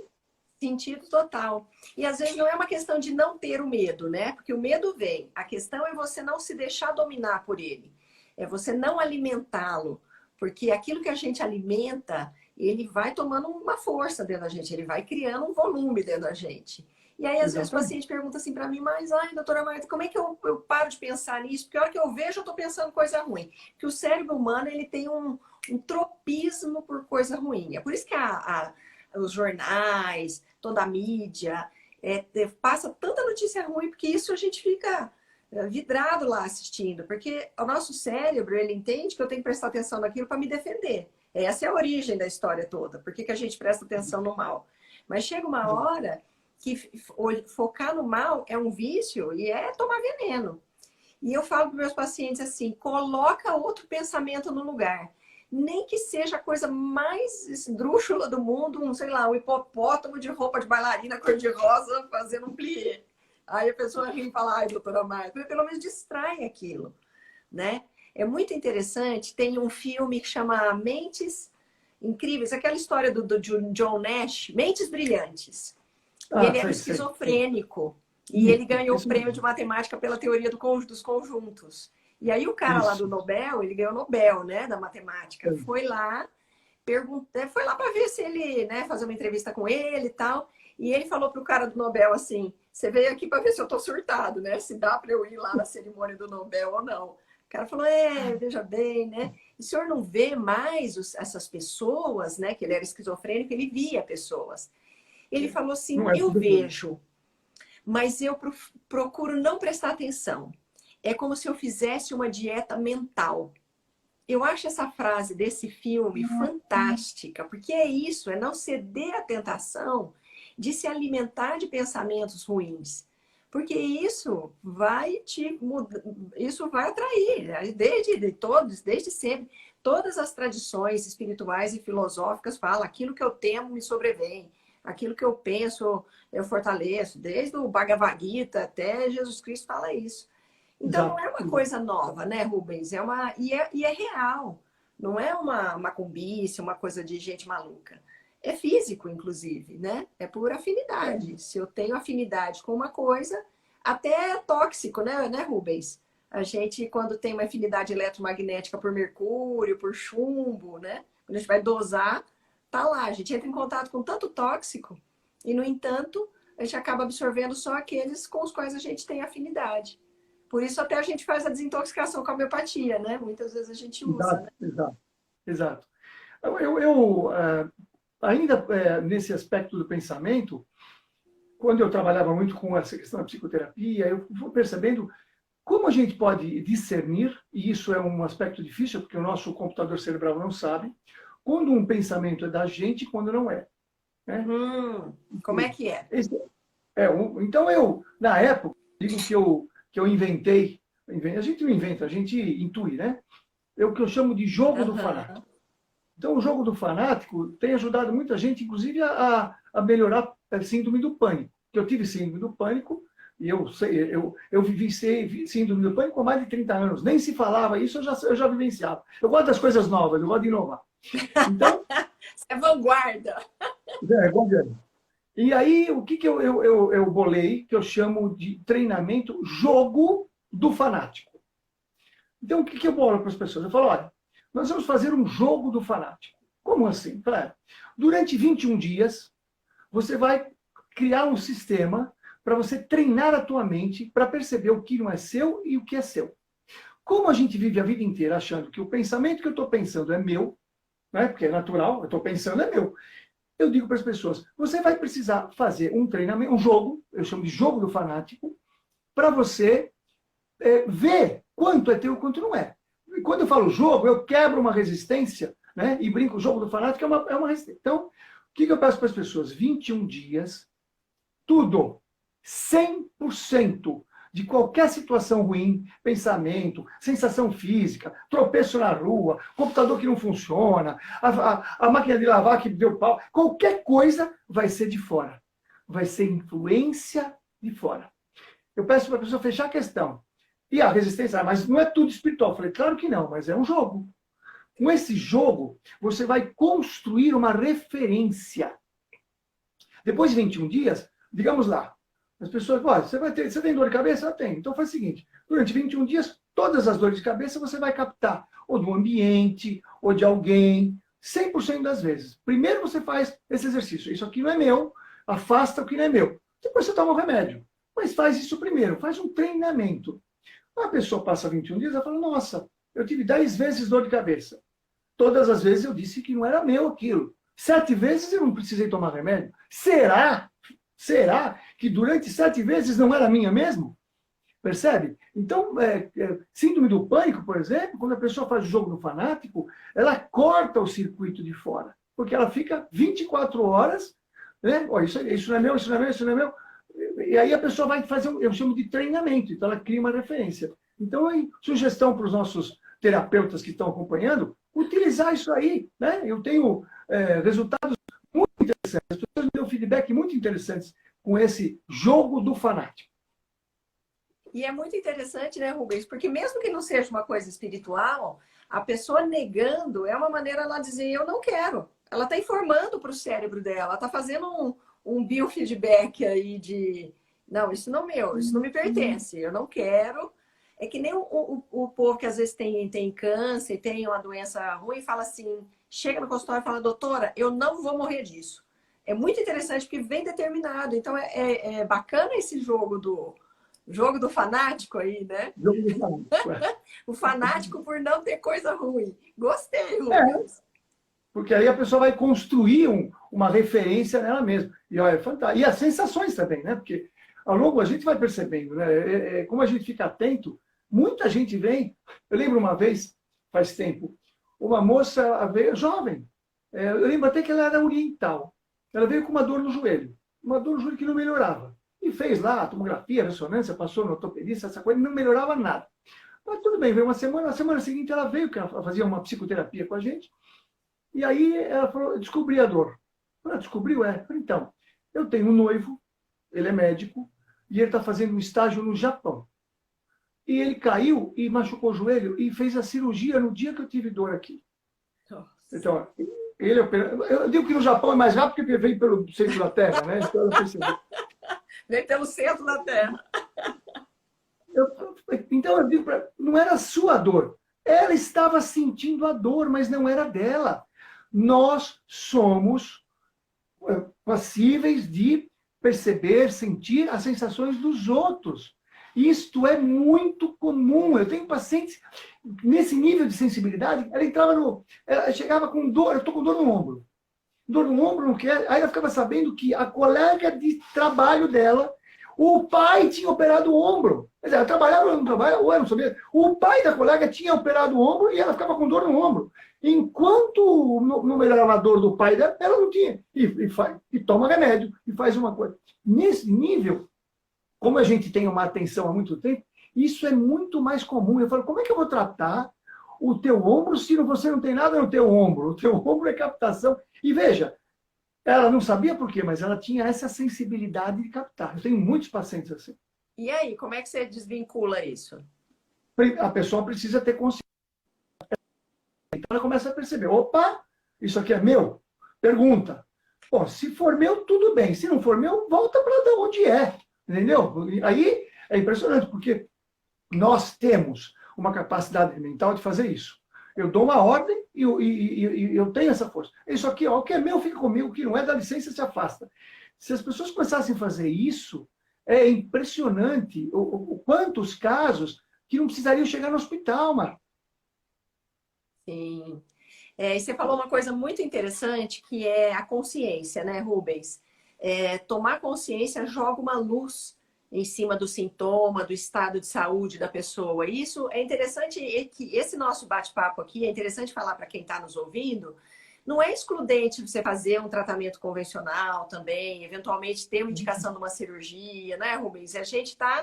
Sentido total. E às vezes não é uma questão de não ter o medo, né? Porque o medo vem. A questão é você não se deixar dominar por ele. É você não alimentá-lo. Porque aquilo que a gente alimenta, ele vai tomando uma força dentro da gente. Ele vai criando um volume dentro da gente. E aí, às vezes, o paciente pergunta assim para mim, mas, doutora Marta, como é que eu paro de pensar nisso? Porque a hora que eu vejo, eu estou pensando coisa ruim. Porque o cérebro humano, ele tem um tropismo por coisa ruim. É por isso que os jornais, toda a mídia, passa tanta notícia ruim, porque isso a gente fica vidrado lá assistindo. Porque o nosso cérebro, ele entende que eu tenho que prestar atenção naquilo para me defender. Essa é a origem da história toda. Por que a gente presta atenção no mal? Mas chega uma hora que focar no mal é um vício e é tomar veneno. E eu falo para meus pacientes assim, coloca outro pensamento no lugar. Nem que seja a coisa mais esdrúxula do mundo, sei lá, um hipopótamo de roupa de bailarina cor-de-rosa fazendo um plié. Aí a pessoa ri e fala, ai, doutora Marta, pelo menos distrai aquilo, né? É muito interessante, tem um filme que chama Mentes incríveis. Aquela história do John Nash, Mentes Brilhantes. E Ah, ele era sei. esquizofrênico. E ele ganhou o Isso prêmio mesmo. de matemática pela teoria dos conjuntos. E aí o cara lá do Isso. Nobel, ele ganhou o Nobel, né, da matemática. Sei. Foi lá para ver se ele, né, fazer uma entrevista com ele e tal. E ele falou pro cara do Nobel assim: você veio aqui para ver se eu tô surtado, né? Se dá para eu ir lá na cerimônia do Nobel ou não. O cara falou: veja bem, né? E o senhor não vê mais essas pessoas, né? Que ele era esquizofrênico, ele via pessoas. Ele falou assim: Não é eu tudo bem. vejo, mas eu procuro não prestar atenção. É como se eu fizesse uma dieta mental. Eu acho essa frase desse filme fantástica, porque é isso, é não ceder à tentação de se alimentar de pensamentos ruins. Porque isso vai te mudar, isso vai atrair, desde sempre. Todas as tradições espirituais e filosóficas falam: aquilo que eu temo me sobrevém, aquilo que eu penso eu fortaleço. Desde o Bhagavad Gita até Jesus Cristo fala isso. Então, não Exato. é uma coisa nova, né, Rubens? E é real. Não é uma macumbice, uma coisa de gente maluca. É físico, inclusive, né? É por afinidade. Se eu tenho afinidade com uma coisa, até é tóxico, né, Rubens? A gente, quando tem uma afinidade eletromagnética por mercúrio, por chumbo, né? Quando a gente vai dosar, tá lá. A gente entra em contato com tanto tóxico e, no entanto, a gente acaba absorvendo só aqueles com os quais a gente tem afinidade. Por isso até a gente faz a desintoxicação com a homeopatia, né? Muitas vezes a gente usa, Exato, né? exato. Ainda nesse aspecto do pensamento, quando eu trabalhava muito com essa questão da psicoterapia, eu fui percebendo como a gente pode discernir, e isso é um aspecto difícil, porque o nosso computador cerebral não sabe, quando um pensamento é da gente e quando não é. Né? Como é que é? Então, na época, digo que eu inventei, a gente não inventa, a gente intui, né? É o que eu chamo de jogo do fanático. Aham. Então, o jogo do fanático tem ajudado muita gente, inclusive, a melhorar a síndrome do pânico. Eu tive síndrome do pânico, e eu vivi síndrome do pânico há mais de 30 anos. Nem se falava isso, eu já vivenciava. Eu gosto das coisas novas, eu gosto de inovar. Então, Você é vanguarda. governo. E aí, o que eu bolei, que eu chamo de treinamento jogo do fanático. Então, o que eu bolo para as pessoas? Eu falo: olha, nós vamos fazer um jogo do fanático. Como assim? Durante 21 dias, você vai criar um sistema para você treinar a tua mente para perceber o que não é seu e o que é seu. Como a gente vive a vida inteira achando que o pensamento que eu estou pensando é meu, né? Porque é natural, eu estou pensando é meu. Eu digo para as pessoas: você vai precisar fazer um treinamento, um jogo, eu chamo de jogo do fanático, para você ver quanto é teu e quanto não é. E quando eu falo jogo, eu quebro uma resistência, né? E brinco: o jogo do fanático é uma resistência. Então, o que eu peço para as pessoas? 21 dias, tudo, 100% de qualquer situação ruim, pensamento, sensação física, tropeço na rua, computador que não funciona, a máquina de lavar que deu pau, qualquer coisa vai ser de fora. Vai ser influência de fora. Eu peço para a pessoa fechar a questão. E a resistência: mas não é tudo espiritual. Eu falei: claro que não, mas é um jogo. Com esse jogo, você vai construir uma referência. Depois de 21 dias, digamos lá, as pessoas: você tem dor de cabeça? Eu tenho. Então faz o seguinte: durante 21 dias, todas as dores de cabeça você vai captar, ou do ambiente, ou de alguém, 100% das vezes. Primeiro você faz esse exercício: isso aqui não é meu, afasta o que não é meu. Depois você toma o remédio. Mas faz isso primeiro, faz um treinamento. A pessoa passa 21 dias e fala: nossa, eu tive 10 vezes dor de cabeça. Todas as vezes eu disse que não era meu aquilo. 7 vezes eu não precisei tomar remédio. Será que durante 7 vezes não era minha mesmo? Percebe? Então, síndrome do pânico, por exemplo, quando a pessoa faz o jogo do fanático, ela corta o circuito de fora. Porque ela fica 24 horas, né? Oh, isso não é meu, isso não é meu, isso não é meu. E aí a pessoa vai fazer, eu chamo de treinamento, então ela cria uma referência. Então, sugestão para os nossos terapeutas que estão acompanhando: utilizar isso aí, né? Eu tenho resultados muito interessantes, as pessoas me dão feedback muito interessantes com esse jogo do fanático. E é muito interessante, né, Rubens? Porque mesmo que não seja uma coisa espiritual, A pessoa negando é uma maneira ela dizer eu não quero. Ela está informando para o cérebro dela, está fazendo um biofeedback aí de não, isso não é meu, isso não me pertence, eu não quero. É que nem o povo que às vezes tem câncer, tem uma doença ruim e fala assim, chega no consultório e fala, doutora, eu não vou morrer disso. É muito interessante porque vem determinado. Então é bacana esse jogo do fanático aí, né? Jogo de fanático, O fanático por não ter coisa ruim. Gostei, É, Lucas. porque aí a pessoa vai construir uma referência nela mesma. E olha, é fantástico. E as sensações também, né? Porque ao longo a gente vai percebendo, né? Como a gente fica atento, muita gente vem. Eu lembro uma vez, faz tempo, uma moça veio, jovem. Eu lembro até que ela era oriental. Ela veio com uma dor no joelho. Uma dor no joelho que não melhorava. E fez lá a tomografia, a ressonância, passou no ortopedista, essa coisa, não melhorava nada. Mas tudo bem, veio uma semana, na semana seguinte ela veio, que ela fazia uma psicoterapia com a gente, e aí ela falou, descobri a dor. Ela descobriu, é. Falei, então, eu tenho um noivo, ele é médico, e ele está fazendo um estágio no Japão. E ele caiu e machucou o joelho e fez a cirurgia no dia que eu tive dor aqui. Nossa. Então, eu digo que no Japão é mais rápido porque veio pelo centro da Terra, né? Então ela percebeu. Vem pelo centro da Terra. Então eu digo para não era a sua dor. Ela estava sentindo a dor, mas não era dela. Nós somos passíveis de perceber, sentir as sensações dos outros. Isto é muito comum. Eu tenho pacientes nesse nível de sensibilidade, ela chegava com dor, eu estou com dor no ombro. Dor no ombro, não quer. Aí ela ficava sabendo que a colega de trabalho dela, o pai tinha operado o ombro. Quer dizer, ela trabalhava ou não trabalhava, ou eu não sabia. O pai da colega tinha operado o ombro e ela ficava com dor no ombro. Enquanto não melhorava a dor do pai dela, ela não tinha. E toma remédio, e faz uma coisa. Nesse nível, como a gente tem uma atenção há muito tempo, isso é muito mais comum. Eu falo, como é que eu vou tratar o teu ombro se você não tem nada no teu ombro? O teu ombro é captação. E veja, ela não sabia por quê, mas ela tinha essa sensibilidade de captar. Eu tenho muitos pacientes assim. E aí, como é que você desvincula isso? A pessoa precisa ter consciência. Então ela começa a perceber, opa, isso aqui é meu? Pergunta. Bom, se for meu, tudo bem. Se não for meu, volta para onde é. Entendeu? Aí é impressionante, porque nós temos uma capacidade mental de fazer isso. Eu dou uma ordem e eu tenho essa força. Isso aqui, ó, o que é meu fica comigo, o que não é, dá licença, se afasta. Se as pessoas começassem a fazer isso, é impressionante o quantos casos que não precisariam chegar no hospital, Mar. Sim. E você falou uma coisa muito interessante, que é a consciência, né, Rubens? Tomar consciência joga uma luz em cima do sintoma, do estado de saúde da pessoa. E isso é interessante, que esse nosso bate-papo aqui, é interessante falar para quem está nos ouvindo, não é excludente você fazer um tratamento convencional também, eventualmente ter uma indicação de uma cirurgia, né, Rubens? A gente está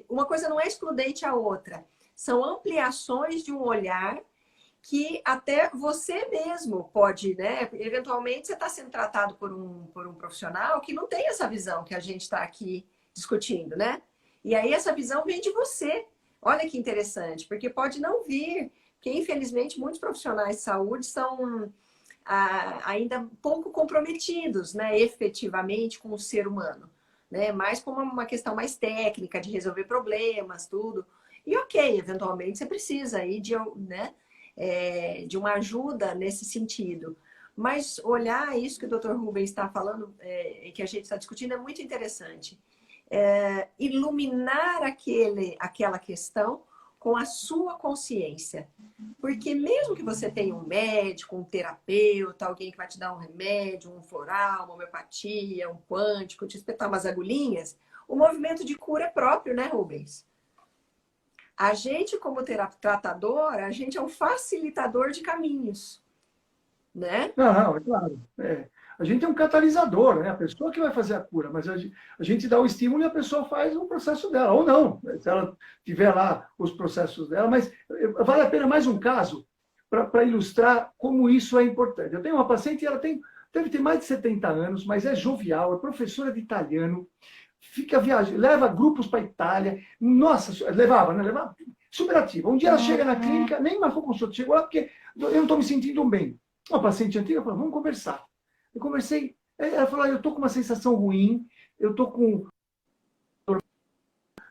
uma coisa não é excludente à outra. São ampliações de um olhar que até você mesmo pode, né? Eventualmente você está sendo tratado por um profissional que não tem essa visão que a gente está aqui discutindo, né? E aí essa visão vem de você. Olha que interessante, porque pode não vir, porque infelizmente muitos profissionais de saúde são ainda pouco comprometidos, né? Efetivamente com o ser humano, né? Mais como uma questão mais técnica de resolver problemas, tudo. E ok, eventualmente você precisa aí de, né? De uma ajuda nesse sentido. Mas olhar isso que o Dr. Rubens está falando, que a gente está discutindo, é muito interessante. Iluminar aquela questão com a sua consciência. Porque mesmo que você tenha um médico, um terapeuta, alguém que vai te dar um remédio, um floral, uma homeopatia, um quântico, te espetar umas agulhinhas, o movimento de cura é próprio, né, Rubens? A gente, como tratador, a gente é um facilitador de caminhos, né? Não, é claro. A gente é um catalisador, né? A pessoa que vai fazer a cura, mas a gente dá o estímulo e a pessoa faz o processo dela, ou não, se ela tiver lá os processos dela. Mas vale a pena mais um caso para ilustrar como isso é importante. Eu tenho uma paciente, ela deve ter mais de 70 anos, mas é jovial, é professora de italiano, fica viajando, leva grupos para a Itália. Nossa, levava, né? Levava. super ativa. Um dia ela chega na clínica, nem marcou consulta, chegou lá porque eu não estou me sentindo bem. Uma paciente antiga falou, vamos conversar. Eu conversei, ela falou, eu estou com uma sensação ruim, eu estou com...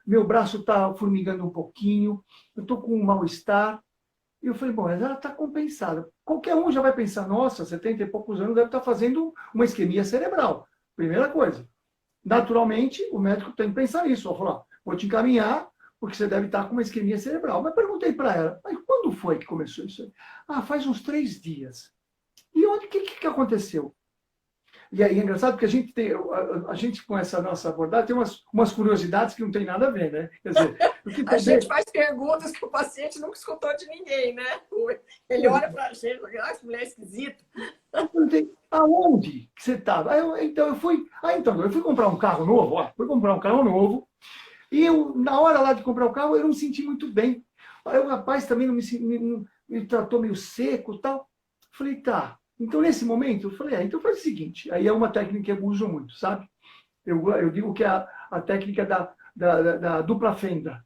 Meu braço está formigando um pouquinho, eu estou com um mal-estar. E eu falei, bom, ela está compensada. Qualquer um já vai pensar, nossa, 70 e poucos anos deve estar fazendo uma isquemia cerebral. Primeira coisa. Naturalmente, o médico tem que pensar nisso. Vou falar, vou te encaminhar, porque você deve estar com uma isquemia cerebral. Mas perguntei para ela, mas quando foi que começou isso aí? Ah, faz uns 3 dias. E o que aconteceu? E aí é engraçado porque a gente com essa nossa abordagem tem umas curiosidades que não tem nada a ver, né? Quer dizer, A gente faz perguntas que o paciente nunca escutou de ninguém, né? Ele olha para a gente e fala, que mulher esquisita. Eu perguntei, aonde que você estava? Então eu fui comprar um carro novo, e na hora lá de comprar o carro, eu não me senti muito bem. Aí o rapaz também me tratou meio seco e tal. Falei, tá. Então, nesse momento, eu falei, então faz o seguinte. Aí é uma técnica que eu uso muito, sabe? Eu digo que é a técnica da dupla fenda,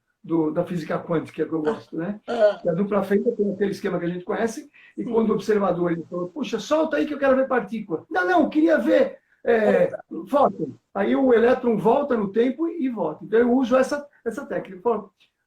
da física quântica, que eu gosto, né? A dupla fenda tem aquele esquema que a gente conhece, e quando o observador ele falou, puxa, solta aí que eu quero ver partícula. Não, eu queria ver fóton. Aí o elétron volta no tempo e volta. Então, eu uso essa técnica.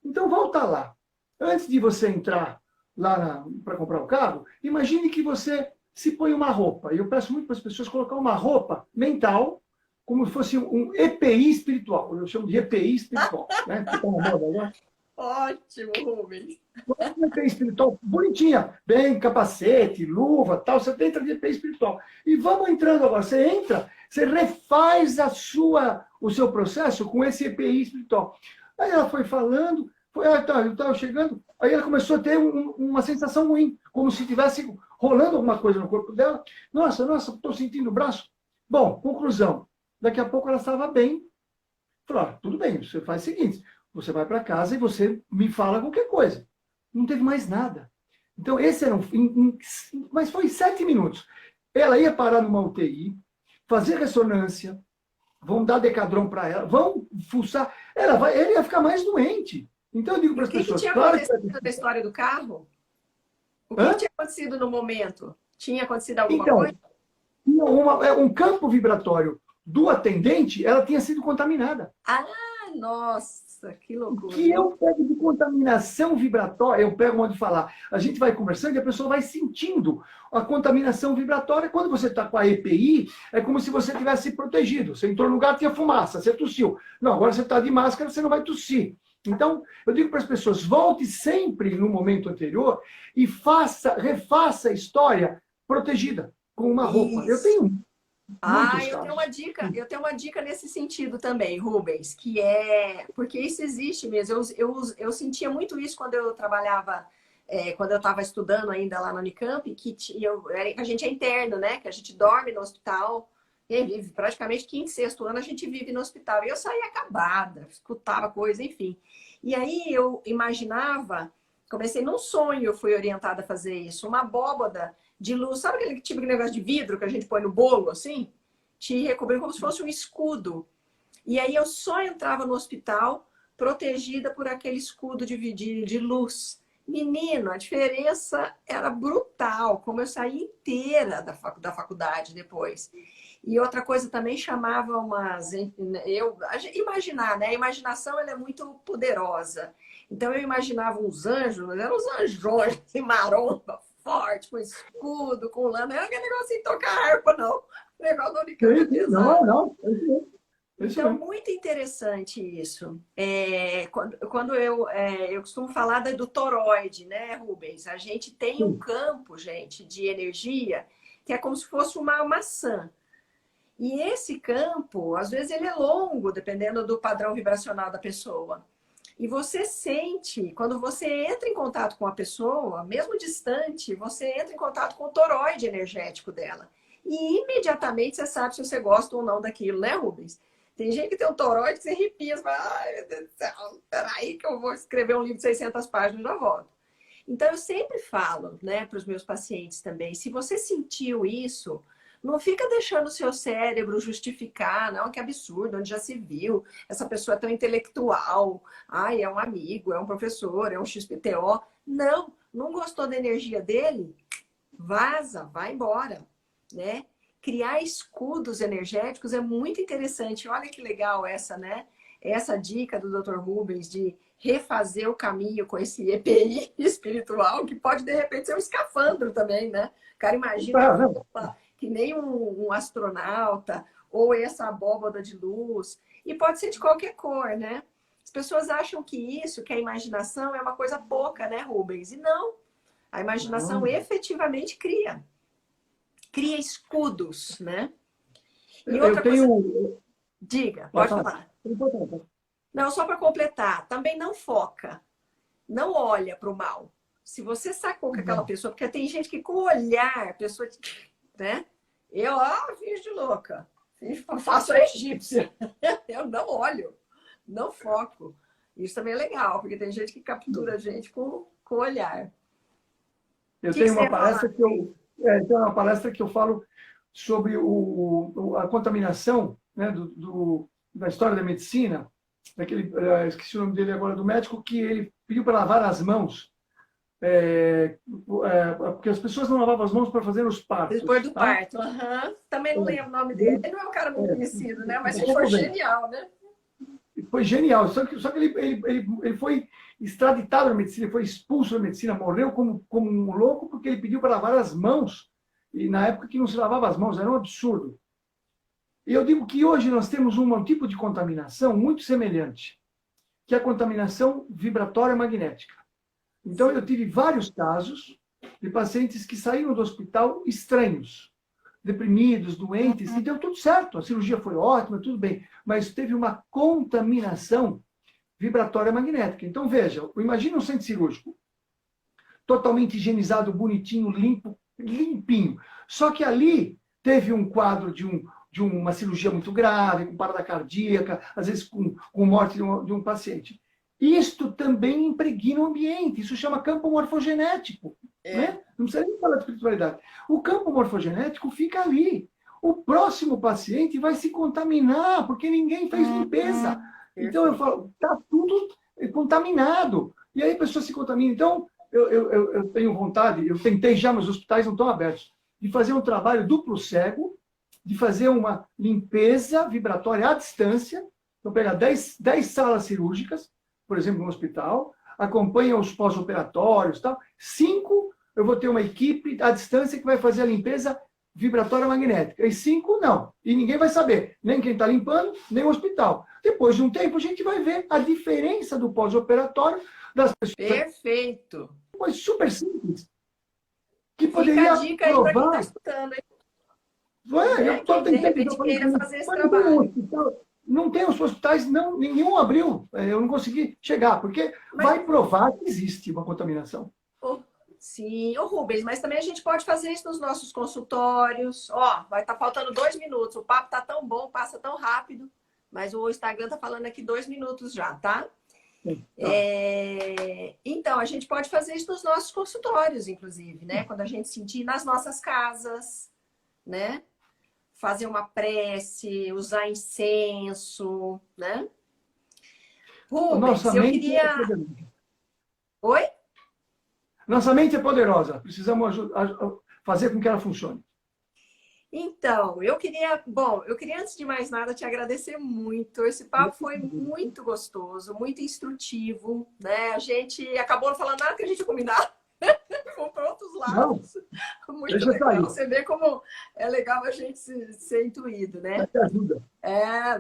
Então, volta lá. Antes de você entrar lá para comprar o carro, imagine que você se põe uma roupa. E eu peço muito para as pessoas colocar uma roupa mental, como se fosse um EPI espiritual. Eu chamo de EPI espiritual. Né? Que tá na moda agora. Ótimo, Rubens. Um EPI espiritual bonitinha, bem capacete, luva, tal. Você entra de EPI espiritual. E vamos entrando agora. Você entra, você refaz o seu processo com esse EPI espiritual. Aí ela foi falando, eu estava chegando, aí ela começou a ter uma sensação ruim, como se tivesse rolando alguma coisa no corpo dela. Nossa, estou sentindo o braço. Bom, conclusão. Daqui a pouco ela estava bem. Falou, tudo bem, você faz o seguinte, você vai para casa e você me fala qualquer coisa. Não teve mais nada. Então, esse era mas foi 7 minutos. Ela ia parar numa UTI, fazer ressonância, vão dar decadron para ela, vão fuçar. Ele ia ficar mais doente. Então, eu digo para as pessoas... O que tinha acontecido na história do carro? O que tinha acontecido no momento? Tinha acontecido alguma coisa? Um campo vibratório do atendente, ela tinha sido contaminada. Ah, nossa, que loucura. O que eu pego de contaminação vibratória, eu pego onde falar. A gente vai conversando e a pessoa vai sentindo a contaminação vibratória. Quando você está com a EPI, é como se você tivesse protegido. Você entrou no lugar, tinha fumaça, você tossiu. Não, agora você está de máscara, você não vai tossir. Então, eu digo para as pessoas, volte sempre no momento anterior e refaça a história protegida, com uma roupa. Eu tenho eu tenho uma dica nesse sentido também, Rubens, que é... Porque isso existe mesmo. Eu sentia muito isso quando eu trabalhava, quando eu estava estudando ainda lá na Unicamp, que a gente é interno, né? Que a gente dorme no hospital, e vive praticamente 5º, 6º ano a gente vive no hospital. E eu saía acabada, escutava coisa, enfim. E aí eu imaginava, comecei num sonho, eu fui orientada a fazer isso, uma abóbada de luz, sabe aquele tipo de negócio de vidro que a gente põe no bolo, assim? Te recobrindo como se fosse um escudo. E aí eu só entrava no hospital protegida por aquele escudo de luz. Menino, a diferença era brutal, como eu saí inteira da faculdade depois. E outra coisa também chamava imaginar, né? A imaginação ela é muito poderosa. Então eu imaginava uns anjos, mas eram uns anjões, assim, maromba, forte, com escudo, com lã. Não era aquele negócio assim, tocar harpa, não. O negócio da Unicamp. Não. Então, muito interessante isso. Quando eu costumo falar do toroide, né, Rubens? A gente tem um campo, gente, de energia que é como se fosse uma maçã. E esse campo, às vezes, ele é longo, dependendo do padrão vibracional da pessoa. E você sente, quando você entra em contato com a pessoa, mesmo distante, você entra em contato com o toroide energético dela. E imediatamente você sabe se você gosta ou não daquilo, né, Rubens? Tem gente que tem um toroide que você arrepia, você fala, ai, meu Deus do céu, peraí que eu vou escrever um livro de 600 páginas e já volto. Então, eu sempre falo, né, para os meus pacientes também, se você sentiu isso, Não fica deixando o seu cérebro justificar, não, que absurdo, onde já se viu, essa pessoa é tão intelectual, ai, é um amigo, é um professor, é um XPTO. Não, não gostou da energia dele? Vaza, vai embora, né? Criar escudos energéticos é muito interessante. Olha que legal essa, né? Essa dica do Dr. Rubens de refazer o caminho com esse EPI espiritual, que pode, de repente, ser um escafandro também, né? O cara imagina que nem um astronauta ou essa abóbada de luz. E pode ser de qualquer cor, né? As pessoas acham que a imaginação é uma coisa pouca, né, Rubens? E não. A imaginação efetivamente cria. Cria escudos, né? E outra coisa... Diga, pode falar. Não, só para completar, também não foca, não olha para o mal. Se você sacou com aquela pessoa, porque tem gente que com o olhar, a pessoa, né? Eu, fiz de louca, faço a egípcia. Eu não olho, não foco. Isso também é legal, porque tem gente que captura a gente com o olhar. Eu tenho uma palestra que eu falo sobre a contaminação, né, da história da medicina, esqueci o nome dele agora, do médico, que ele pediu para lavar as mãos, porque as pessoas não lavavam as mãos para fazer os partos. Depois do parto. Também não lembro o nome dele. Ele não é um cara muito conhecido, né? Mas ele foi genial, né? Foi genial, só que ele foi extraditado da medicina, ele foi expulso da medicina, morreu como um louco porque ele pediu para lavar as mãos, e na época que não se lavava as mãos, era um absurdo. E eu digo que hoje nós temos um tipo de contaminação muito semelhante, que é a contaminação vibratória magnética. Então, eu tive vários casos de pacientes que saíram do hospital estranhos, deprimidos, doentes, e deu tudo certo, a cirurgia foi ótima, tudo bem, mas teve uma contaminação vibratória magnética. Então, veja, imagina um centro cirúrgico, totalmente higienizado, bonitinho, limpo, limpinho. Só que ali teve um quadro de uma cirurgia muito grave, com parada cardíaca, às vezes com morte de um paciente. Isto também impregna o ambiente, isso chama campo morfogenético. Né? Não precisa nem falar de espiritualidade. O campo morfogenético fica ali. O próximo paciente vai se contaminar, porque ninguém fez limpeza. Então eu falo, está tudo contaminado. E aí a pessoa se contamina. Então, eu tenho vontade, eu tentei já, mas os hospitais não estão abertos, de fazer um trabalho duplo cego, de fazer uma limpeza vibratória à distância. Então, pegar 10 salas cirúrgicas, por exemplo, no hospital, acompanha os pós-operatórios e tal. 5, eu vou ter uma equipe à distância que vai fazer a limpeza vibratória magnética. E 5, não. E ninguém vai saber, nem quem está limpando, nem o hospital. Depois de um tempo, a gente vai ver a diferença do pós-operatório das pessoas. Perfeito. Coisa super simples. Que poderia Fica a dica aí para quem está escutando. Eu estou tentando. De repente queira fazer esse trabalho. Não tem os hospitais, não, nenhum abriu. Eu não consegui chegar, porque vai provar que existe uma contaminação. Sim, Rubens, mas também a gente pode fazer isso nos nossos consultórios. Vai estar faltando 2 minutos. O papo está tão bom, passa tão rápido, mas o Instagram está falando aqui 2 minutos já, tá? Então, a gente pode fazer isso nos nossos consultórios, inclusive, né? Quando a gente sentir nas nossas casas, né? Fazer uma prece, usar incenso, né? Rubens, eu queria... Oi? Nossa mente é poderosa. Precisamos fazer com que ela funcione. Então, eu queria, antes de mais nada, te agradecer muito. Esse papo foi muito gostoso, muito instrutivo, né? A gente acabou não falando nada que a gente combinava. Fomos para outros lados. Não, muito legal. Você vê como é legal a gente ser intuído, né? Ajuda.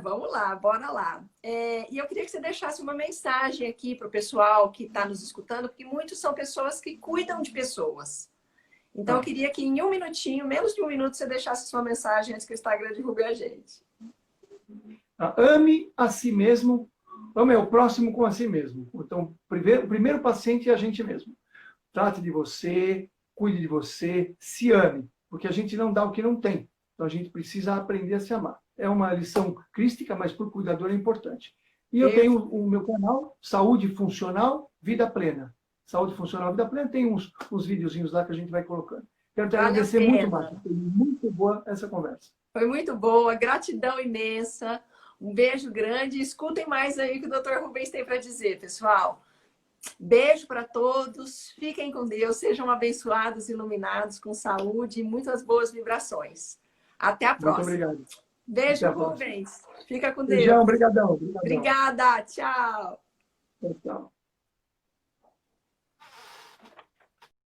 Vamos lá, bora lá. E eu queria que você deixasse uma mensagem aqui para o pessoal que está nos escutando, porque muitos são pessoas que cuidam de pessoas. Então, eu queria que em 1 minutinho, menos de 1 minuto, você deixasse sua mensagem antes que o Instagram divulgue a gente. Ame a si mesmo, ame o próximo com a si mesmo. Então, o primeiro paciente é a gente mesmo. Trate de você, cuide de você, se ame, porque a gente não dá o que não tem. Então, a gente precisa aprender a se amar. É uma lição crística, mas para o cuidador é importante. E eu tenho o meu canal, Saúde Funcional, Vida Plena. Saúde Funcional, Vida Plena, tem uns videozinhos lá que a gente vai colocando. Quero te Vale a agradecer muito, pena. Marta. Foi muito boa essa conversa. Foi muito boa, gratidão imensa. Um beijo grande. Escutem mais aí o que o Dr. Rubens tem para dizer, pessoal. Beijo para todos. Fiquem com Deus. Sejam abençoados, iluminados, com saúde e muitas boas vibrações. Até a Muito próxima. obrigado. Beijo, Até a próxima. Rubens. Fica com Beijão, Deus. obrigadão. Obrigada. Tchau. Tchau.